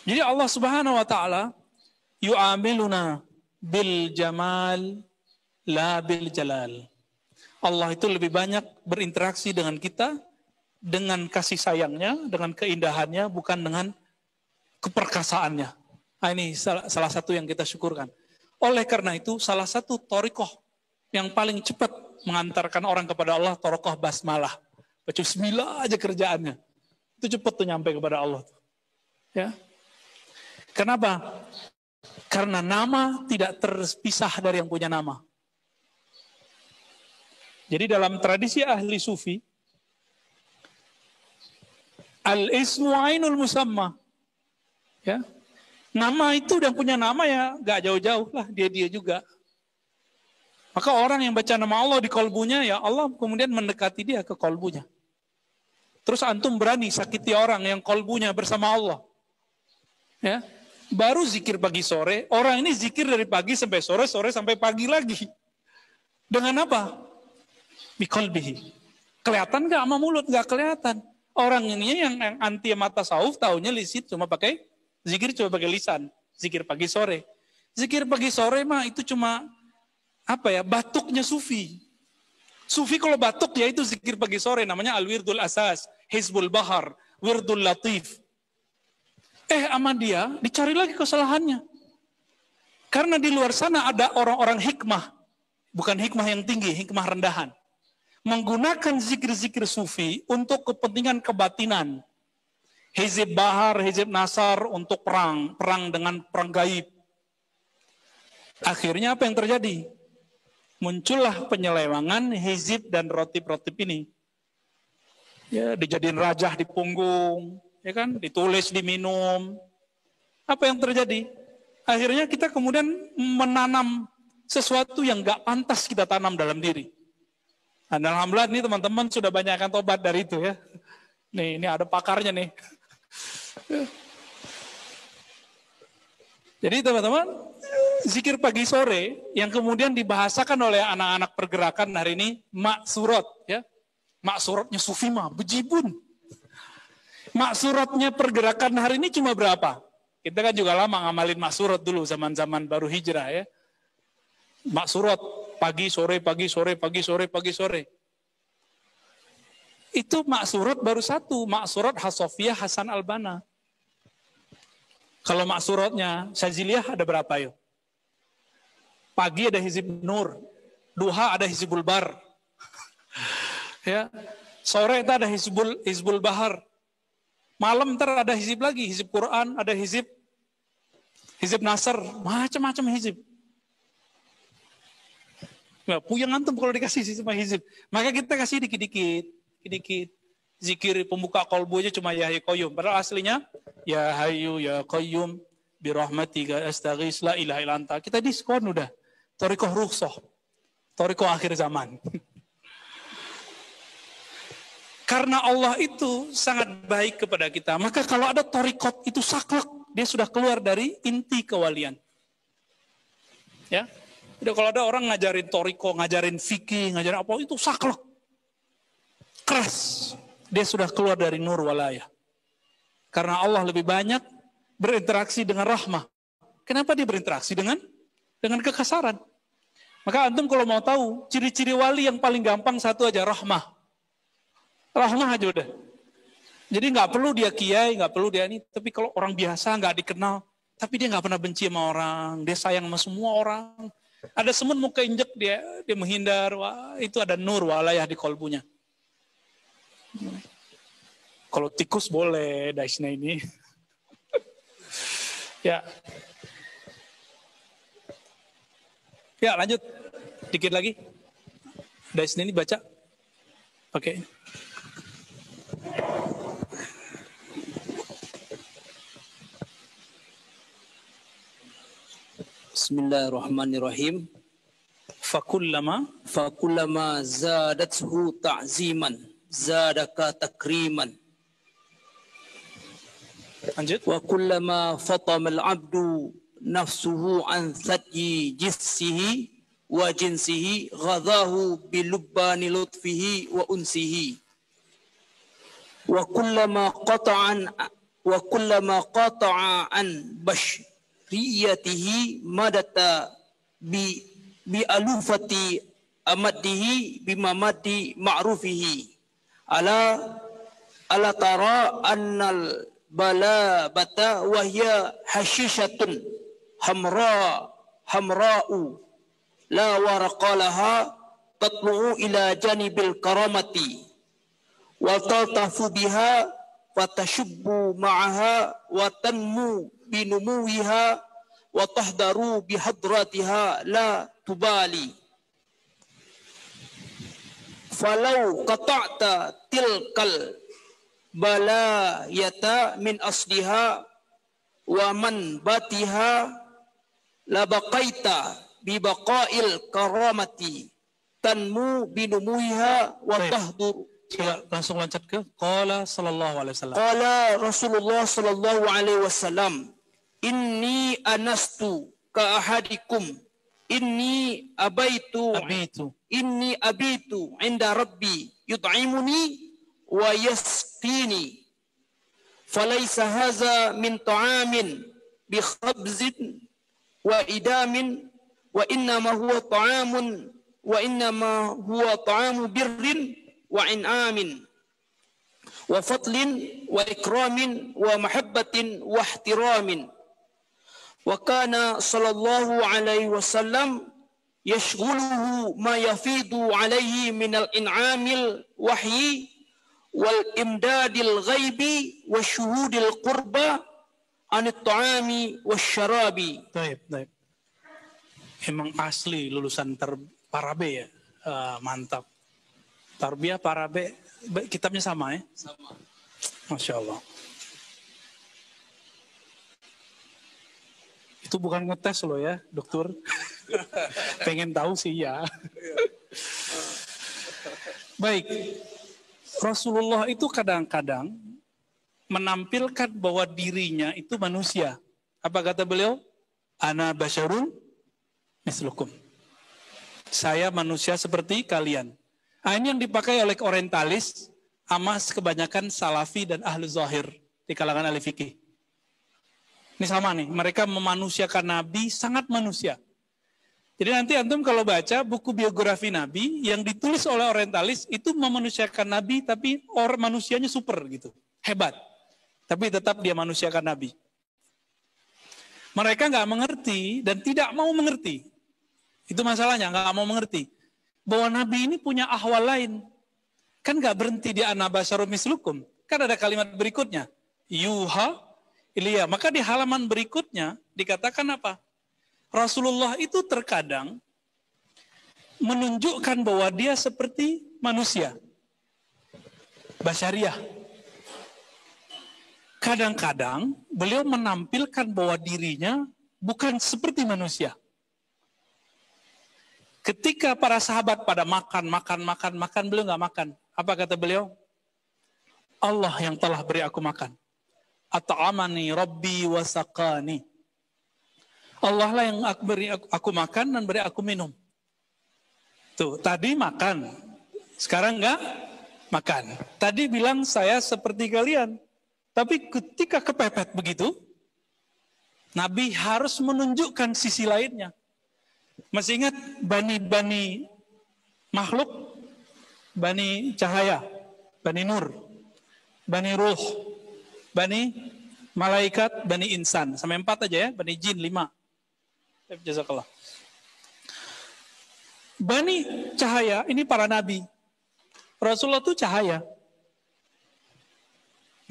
Jadi Allah Subhanahu wa Ta'ala yu'amiluna bil jamal la bil jalal. Allah itu lebih banyak berinteraksi dengan kita dengan kasih sayangnya, dengan keindahannya, bukan dengan keperkasaannya. Nah, ini salah satu yang kita syukurkan. Oleh karena itu, salah satu thariqah yang paling cepat mengantarkan orang kepada Allah, thariqah basmalah. Baca bismillah aja kerjaannya. Itu cepat tuh nyampe kepada Allah. Ya. Kenapa? Karena nama tidak terpisah dari yang punya nama. Jadi dalam tradisi ahli sufi, al-ismu ainul musamma. Ya. Nama itu yang punya nama ya gak jauh-jauh lah, dia juga. Maka orang yang baca nama Allah di kolbunya, ya Allah kemudian mendekati dia ke kolbunya. Terus antum berani sakiti orang yang kolbunya bersama Allah. Ya. Baru zikir pagi sore, orang ini zikir dari pagi sampai sore, sore sampai pagi lagi. Dengan apa? Biqalbihi. Kelihatan gak sama mulut? Gak kelihatan. Orang ini yang anti mata tasawuf taunya lisit cuma pakai zikir, cuma pakai lisan. Zikir pagi sore. Zikir pagi sore mah itu cuma apa ya? Batuknya sufi. Sufi kalau batuk ya itu zikir pagi sore, namanya al-wirdul asas, hizbul bahar, wirdul latif. Sama dia dicari lagi kesalahannya. Karena di luar sana ada orang-orang hikmah. Bukan hikmah yang tinggi, hikmah rendahan. Menggunakan zikir-zikir sufi untuk kepentingan kebatinan. Hizib Bahar, Hizib Nasar untuk perang dengan perang gaib. Akhirnya apa yang terjadi? Muncullah penyelewangan hizib dan rotib-rotib ini. Ya, dijadiin rajah di punggung, ya kan? Ditulis, diminum. Apa yang terjadi? Akhirnya kita kemudian menanam sesuatu yang nggak pantas kita tanam dalam diri. Dan alhamdulillah ini teman-teman sudah banyak yang tobat dari itu ya. Nih, ini ada pakarnya nih. Jadi teman-teman, zikir pagi sore yang kemudian dibahasakan oleh anak-anak pergerakan hari ini maksurat ya. Maksuratnya sufi mah bejibun. Maksuratnya pergerakan hari ini cuma berapa? Kita kan juga lama ngamalin maksurat dulu zaman-zaman baru hijrah ya. Maksurat pagi sore pagi sore pagi sore pagi sore. Itu maksurat baru satu, maksurat Hasofiyah Hasan Al-Banna. Kalau maksuratnya Syaziliyah ada berapa yuk? Pagi ada Hizib Nur, duha ada Hizbul Bar. Ya. Sore itu ada Hizbul Bahar. Malam ntar ada hizib lagi, hizib Quran, ada hizib Nasr, macam-macam hizib. Nah, puyeng antum kalau dikasih sama hizib. Maka kita kasih dikit-dikit. Zikir pembuka kolbu aja cuma ya hayyu qayyum. Padahal aslinya ya hayyu ya qayyum birahmatika astaghis la ilaha illa anta. Kita diskon udah. Thariqah rukhsah. Thariqah akhir zaman. Karena Allah itu sangat baik kepada kita. Maka kalau ada thariqat itu saklek, dia sudah keluar dari inti kewalian. Ya. Jadi kalau ada orang ngajarin thariqah, ngajarin fikih, ngajarin apa itu saklek. Keras. Dia sudah keluar dari nur walayah. Karena Allah lebih banyak berinteraksi dengan rahmah. Kenapa dia berinteraksi dengan kekasaran? Maka antum kalau mau tahu ciri-ciri wali yang paling gampang satu aja, rahmah. Rahmah aja udah. Jadi nggak perlu dia kiai, nggak perlu dia ini. Tapi kalau orang biasa nggak dikenal, tapi dia nggak pernah benci sama orang, dia sayang sama semua orang. Ada semut mau keinjek dia menghindar. Wah, itu ada nur walayah di kolbunya. Kalau tikus boleh, daisnya ini. Ya. Ya lanjut, dikit lagi. Daisnya ini baca. Oke. Bismillahirrahmanirrahim. Fakullama zadathu ta'ziman zadaka takriman. Lanjut. Wa kullama fatama al-'abdu nafsuhu an thadyi jissihi wa jinsihi ghadahu bilubbani lutfihi wa unsihi. Wa kullama qata'a an bashriyatihi madata bi alufati amadihi bimamati ma'rufihi ala tara annal balabata wa hiya hashishatun hamra'u la waraqalaha tatlu'u ila janibil karamati wa taltafu biha fatashubbu ma'aha wa tanmu binumuhiha wa tahdaru bihadratiha la tubali falau qata'ta tilkal balayata min asliha wa man batiha la baqaita bi baqail karamati tanmu binumuhiha wa tahdur. Coba langsung loncat ke qala sallallahu alaihi wasallam. Qala Rasulullah sallallahu alaihi wasallam, inni anastu ka ahadikum inni abitu inda rabbi yut'imuni wa yasqini falaysa hadza min ta'amin bi khabzin wa idamin wa innama huwa ta'amu birrin wa in'amin wa fadlin wa ikramin wa mahabbatin wa ihtiramin. Wa kana sallallahu alaihi wasallam yashghuluhu ma yafidu alaihi min al-in'amil wahyi wal imdadil ghaibi wa syuhudil qurba anit ta'ami wasyarabi. Baik. Emang asli lulusan Parabe ya. Mantap. Tarbiyah Parabe, kitabnya sama ya? Sama. Masya Allah. Itu bukan ngetes loh ya, dokter. Pengen tahu sih ya. Baik, Rasulullah itu kadang-kadang menampilkan bahwa dirinya itu manusia. Apa kata beliau? Ana basyarun mislukum. Saya manusia seperti kalian. Ini yang dipakai oleh orientalis, amas kebanyakan salafi dan ahlu zahir di kalangan ahli fikih. Ini sama nih, mereka memanusiakan Nabi sangat manusia. Jadi nanti antum kalau baca buku biografi Nabi yang ditulis oleh orientalis itu memanusiakan Nabi tapi manusianya super gitu, hebat. Tapi tetap dia manusiakan Nabi. Mereka nggak mengerti dan tidak mau mengerti. Itu masalahnya, nggak mau mengerti. Bahwa Nabi ini punya ahwal lain. Kan nggak berhenti di ana basyarum mislukum. Kan ada kalimat berikutnya. Yuha Ilya. Maka di halaman berikutnya dikatakan apa? Rasulullah itu terkadang menunjukkan bahwa dia seperti manusia. Basyariah. Kadang-kadang beliau menampilkan bahwa dirinya bukan seperti manusia. Ketika para sahabat pada makan, beliau nggak makan. Apa kata beliau? Allah yang telah beri aku makan. At'amani Rabbi wasaqani. Allah lah yang beri aku makan dan beri aku minum. Tuh, tadi makan. Sekarang enggak makan. Tadi bilang saya seperti kalian. Tapi ketika kepepet begitu, Nabi harus menunjukkan sisi lainnya. Masih ingat bani makhluk, bani cahaya, bani nur, bani ruh, bani malaikat, bani insan. Sampai 4 aja ya, bani jin 5. Jazakallah. Bani cahaya ini para nabi. Rasulullah itu cahaya.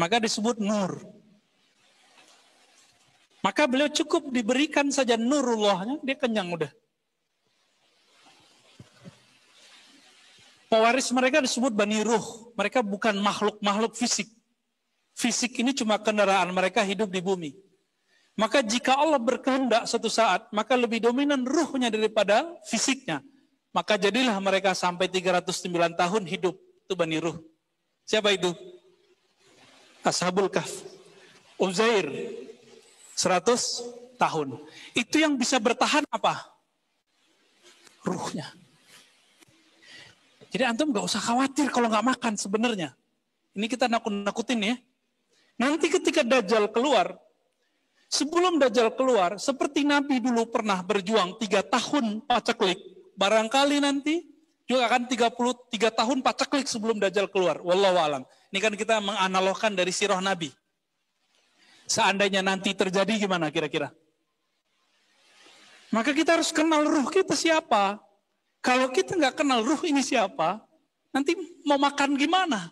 Maka disebut nur. Maka beliau cukup diberikan saja nurullahnya, dia kenyang udah. Pewaris mereka disebut bani ruh. Mereka bukan makhluk fisik. Fisik ini cuma kendaraan mereka hidup di bumi. Maka jika Allah berkehendak suatu saat, maka lebih dominan ruhnya daripada fisiknya. Maka jadilah mereka sampai 309 tahun hidup. Itu bani ruh. Siapa itu? Ashabul Kahf. Uzair. 100 tahun. Itu yang bisa bertahan apa? Ruhnya. Jadi antum gak usah khawatir kalau gak makan sebenarnya. Ini kita nakut-nakutin ya. Nanti ketika Dajjal keluar, sebelum Dajjal keluar, seperti Nabi dulu pernah berjuang 3 tahun paceklik, barangkali nanti juga akan 33 tahun paceklik sebelum Dajjal keluar. Wallahu a'lam. Ini kan kita menganalogkan dari sirah Nabi. Seandainya nanti terjadi gimana kira-kira? Maka kita harus kenal ruh kita siapa. Kalau kita nggak kenal ruh ini siapa, nanti mau makan gimana?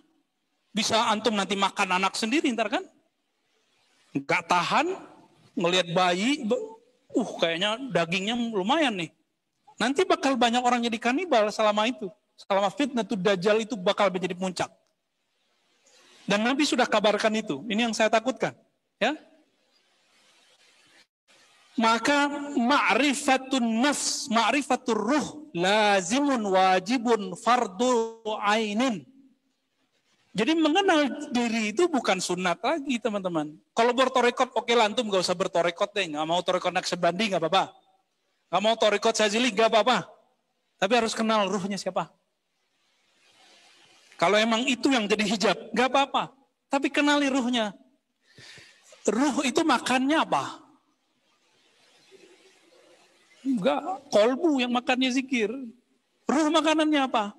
Bisa antum nanti makan anak sendiri ntar kan? Nggak tahan, ngelihat bayi, kayaknya dagingnya lumayan nih. Nanti bakal banyak orang jadi kanibal selama itu. Selama fitnatul Dajjal itu bakal menjadi puncak. Dan Nabi sudah kabarkan itu. Ini yang saya takutkan. Ya. Maka ma'rifatun nafs, ma'rifatur ruh, lazimun wajibun fardu ainin. Jadi mengenal diri itu bukan sunat lagi teman-teman. Kalau bertorekot, oke lah antum gak usah bertorekot deh. Gak mau torekot Naqsyabandi gak apa-apa. Gak mau torekot Syazili gak apa-apa. Tapi harus kenal ruhnya siapa. Kalau emang itu yang jadi hijab, gak apa-apa. Tapi kenali ruhnya. Ruh itu makannya apa? Enggak, kolbu yang makannya zikir. Ruh makanannya apa?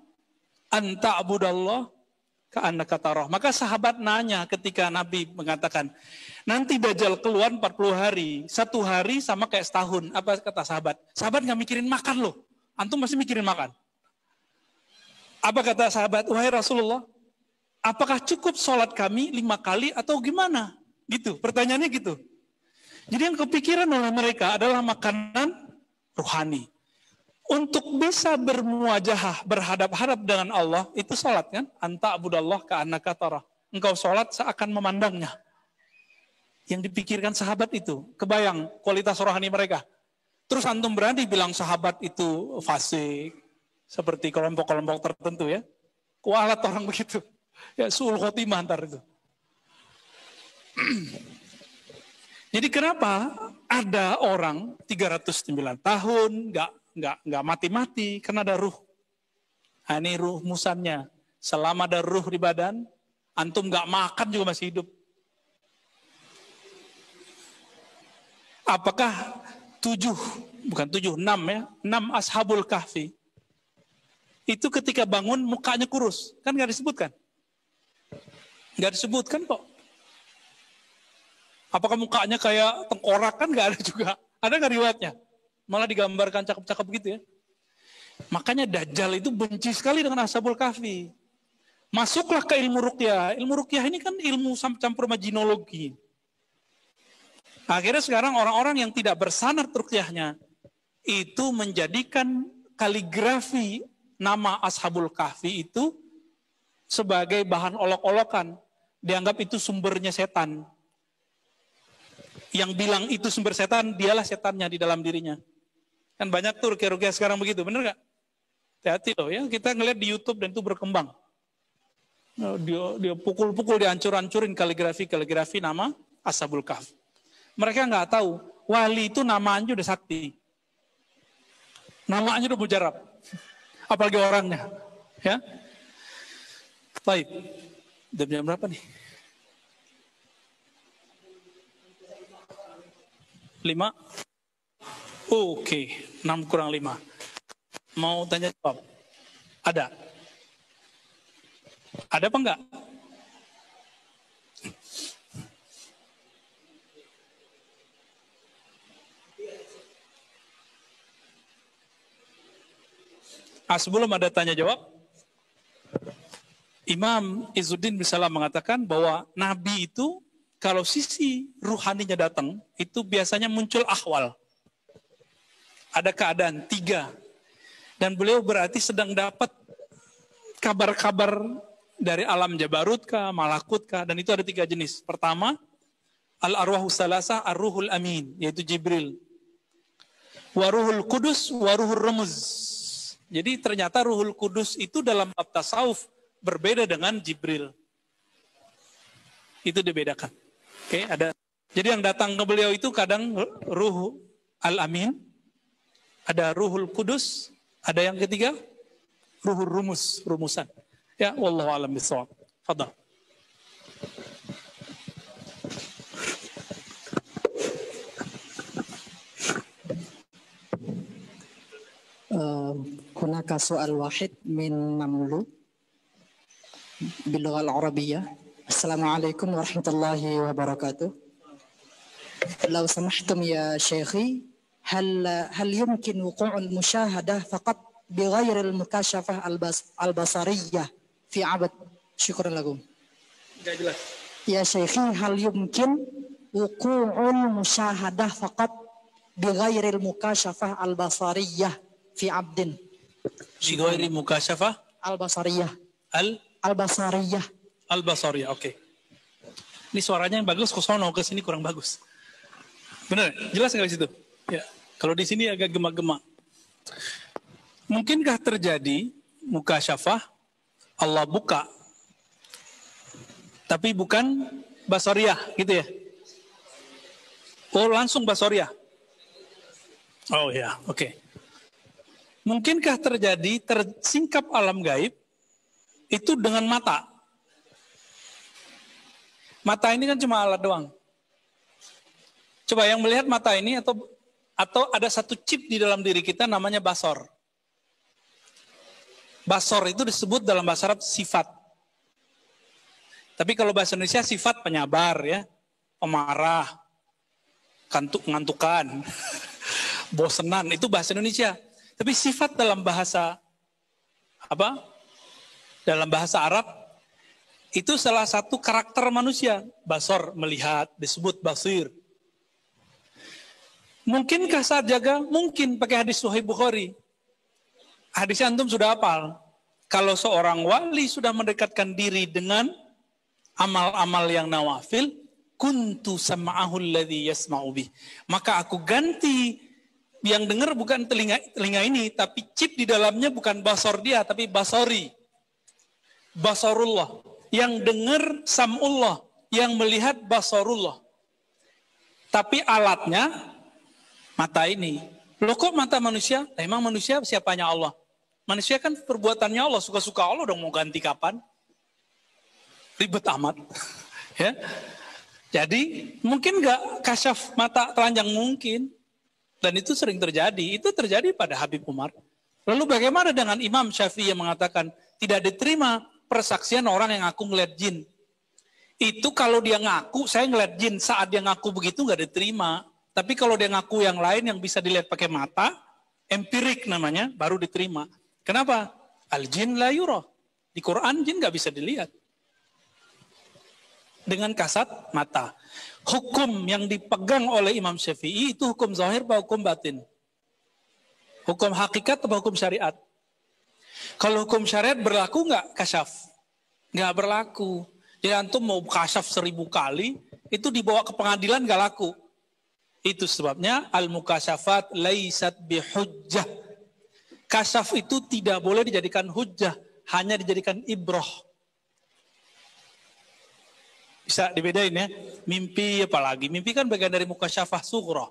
Anta abudallah ka'annaka tarah. Maka sahabat nanya ketika Nabi mengatakan, nanti Dajjal keluar 40 hari, 1 hari sama kayak setahun. Apa kata sahabat? Sahabat gak mikirin makan loh. Antum masih mikirin makan. Apa kata sahabat? Wahai Rasulullah, apakah cukup sholat kami 5 kali atau gimana? Gitu, pertanyaannya gitu. Jadi yang kepikiran oleh mereka adalah makanan rohani. Untuk bisa bermuajahah, berhadap-hadap dengan Allah, itu sholat kan? Anta abudallah ka'annaka tarah. Engkau sholat seakan memandangnya. Yang dipikirkan sahabat itu, kebayang kualitas rohani mereka. Terus antum berani bilang sahabat itu fasik, seperti kelompok-kelompok tertentu ya. Kualat orang begitu. Ya suul khotimah antar itu. Jadi kenapa ada orang 309 tahun nggak mati-mati karena ada ruh. Nah, ini ruh musannya. Selama ada ruh di badan, antum nggak makan juga masih hidup. Apakah 6 ya, 6 ashabul kahfi itu ketika bangun mukanya kurus, kan nggak disebutkan? Nggak disebutkan kok. Apakah mukanya kayak tengkorak, kan nggak ada juga. Ada nggak riwayatnya? Malah digambarkan cakep-cakep gitu ya. Makanya Dajjal itu benci sekali dengan ashabul kahfi. Masuklah ke ilmu ruqyah. Ilmu ruqyah ini kan ilmu campur majinologi. Akhirnya sekarang orang-orang yang tidak bersanad ruqyahnya itu menjadikan kaligrafi nama ashabul kahfi itu sebagai bahan olok-olokan. Dianggap itu sumbernya setan. Yang bilang itu sumber setan, dialah setannya di dalam dirinya. Kan banyak tuh ruqyah-ruqyah sekarang begitu, bener gak? Hati-hati loh ya, kita ngeliat di YouTube dan itu berkembang. Dia pukul-pukul, dihancur-hancurin kaligrafi nama ashabul kahfi. Mereka nggak tahu, wali itu namanya udah sakti. Namanya udah mujarab. Apalagi orangnya. Ya. Baik. Udah jam berapa nih? 5? Oke, 6 kurang 5. Mau tanya jawab? Ada? Ada apa enggak? Sebelum ada tanya jawab, Imam Izzuddin Bisalam mengatakan bahwa Nabi itu kalau sisi ruhaninya datang, itu biasanya muncul ahwal. Ada keadaan 3. Dan beliau berarti sedang dapat kabar-kabar dari alam Jabarut kah, Malakut kah, dan itu ada 3 jenis. Pertama, al-arwahus salasah ar-ruhul amin, yaitu Jibril. Waruhul kudus, waruhul rumuz. Jadi ternyata Ruhul Kudus itu dalam bab tasawuf berbeda dengan Jibril. Itu dibedakan. Oke, ada. Jadi yang datang ke beliau itu kadang Ruh Al-Amin, ada Ruhul Kudus, ada yang ketiga Ruhul Rumus, rumusan. Ya, wallahu a'lam bishawab. Fadhal. هناك سؤال واحد من مملو باللغة العربية. السلام عليكم ورحمة الله وبركاته. لو سمحتم يا شيخي، هل يمكن وقوع المشاهدة فقط بغير المكاشفة البصرية في عبد؟ شكرا لكم. يا شيخي، هل يمكن وقوع المشاهدة فقط بغير المكاشفة البصرية في عبد؟ بغير مكاشفة البصرية. البصرية. Al-Basariyah, oke. Ini suaranya yang bagus, ke sono, ke sini kurang bagus. Benar, jelas nggak di situ? Ya. Kalau di sini agak gemak-gemak. Mungkinkah terjadi mukasyafah, Allah buka, tapi bukan basariyah, gitu ya? Oh, langsung basariyah. Oh ya, oke. Mungkinkah terjadi tersingkap alam gaib itu dengan mata? Mata ini kan cuma alat doang. Coba yang melihat mata ini atau ada satu chip di dalam diri kita namanya basor. Basor itu disebut dalam bahasa Arab sifat. Tapi kalau bahasa Indonesia sifat penyabar ya, pemarah, ngantukan, bosenan, itu bahasa Indonesia. Tapi sifat dalam bahasa apa? Dalam bahasa Arab Itu salah satu karakter manusia. Basor, melihat, disebut basir. Mungkinkah saat jaga? Mungkin pakai hadis Sahih Bukhari. Hadisnya antum sudah hafal. Kalau seorang wali sudah mendekatkan diri dengan amal-amal yang nawafil, kuntu sam'ahu alladhi yasma'u bih. Maka aku ganti yang dengar bukan telinga ini, tapi chip di dalamnya bukan basor dia, tapi basori. Basarullah. Yang dengar sam'ullah. Yang melihat basarullah. Tapi alatnya mata ini. Loh kok mata manusia? Emang manusia siapanya Allah? Manusia kan perbuatannya Allah. Suka-suka Allah dong, mau ganti kapan? Ribet amat. Ya. Jadi mungkin nggak kasyaf mata telanjang? Mungkin. Dan itu sering terjadi. Itu terjadi pada Habib Umar. Lalu bagaimana dengan Imam Syafi'i yang mengatakan tidak diterima persaksian orang yang ngaku ngeliat jin? Itu kalau dia ngaku, saya ngeliat jin, saat dia ngaku begitu nggak diterima. Tapi kalau dia ngaku yang lain yang bisa dilihat pakai mata, empirik namanya, baru diterima. Kenapa? Al-jin la yura. Di Quran jin nggak bisa dilihat. Dengan kasat mata. Hukum yang dipegang oleh Imam Syafi'i itu hukum zahir atau hukum batin? Hukum hakikat atau hukum syariat? Kalau hukum syariat berlaku nggak kasyaf? Nggak berlaku. Jadi antum mau kasyaf 1000 kali, itu dibawa ke pengadilan nggak laku. Itu sebabnya al-mukasyafat laisat bihujjah. Kasyaf itu tidak boleh dijadikan hujjah, hanya dijadikan ibrah. Bisa dibedain ya. Mimpi apalagi. Mimpi kan bagian dari mukasyafah sughra.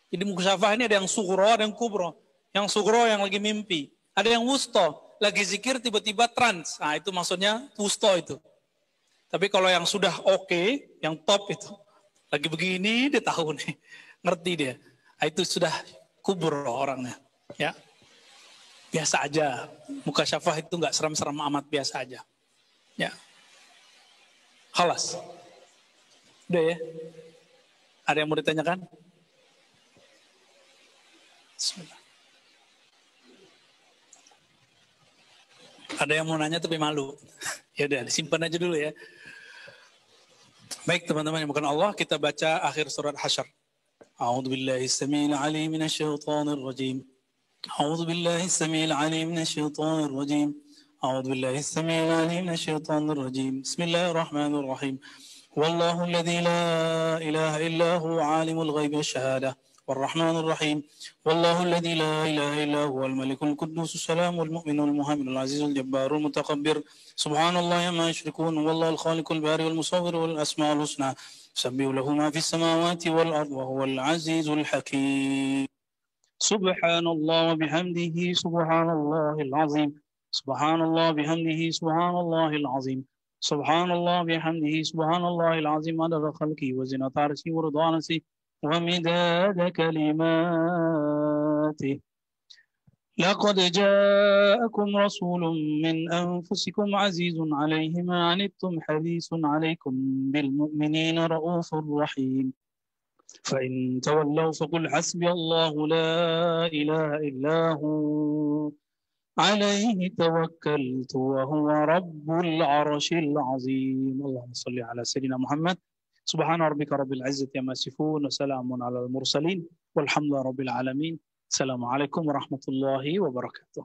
Jadi mukasyafah ini ada yang sughra, ada yang kubra. Yang sughra yang lagi mimpi. Ada yang wusta, lagi zikir tiba-tiba trans. Nah itu maksudnya wusta itu. Tapi kalau yang sudah oke, yang top itu. Lagi begini dia tahu nih. Ngerti dia. Nah, itu sudah kubra orangnya. Ya. Biasa aja. Mukasyafah itu nggak seram-seram amat, biasa aja. Ya. Khalas. Udah ya? Ada yang mau ditanyakan? Bismillah. Ada yang mau nanya tapi malu. Ya udah, disimpan aja dulu ya. Baik teman-teman yang bukan Allah, kita baca akhir surat Hasyr. A'udzu billahi as-sami'il 'alim minasyaitonir rajim. A'udzu billahi as-sami'il 'alim minasyaitonir rajim. أعوذ بالله السميع العليم من الشيطان الرجيم بسم الله الرحمن الرحيم والله الذي لا إله إلا هو عالم الغيب والشهادة والرحمن الرحيم والله الذي لا إله إلا هو الملك القدوس السلام والمؤمن المهيمن العزيز الجبار المتكبر سبحان الله ما يشركون والله الخالق البارئ والمصور والأسماء الحسنى يسبح له ما في السماوات والأرض وهو العزيز الحكيم سبحان الله وبحمده سبحان الله العظيم سبحان الله بحمده سبحان الله العظيم سبحان الله بحمده سبحان الله العظيم عدد خلقه وزنة عرشه ورضا نفسه ومداد كلماته لقد جاءكم رسول من أنفسكم عزيز عليه ما عنتم حريص عليكم بالمؤمنين رؤوف رحيم فإن تولوا فقل حسبي الله لا إله إلا هو عليه توكلت وهو رب العرش العظيم اللهم صل على سيدنا محمد سبحان ربك رب العزة عما يصفون وسلام على المرسلين والحمد لله رب العالمين السلام عليكم ورحمة الله وبركاته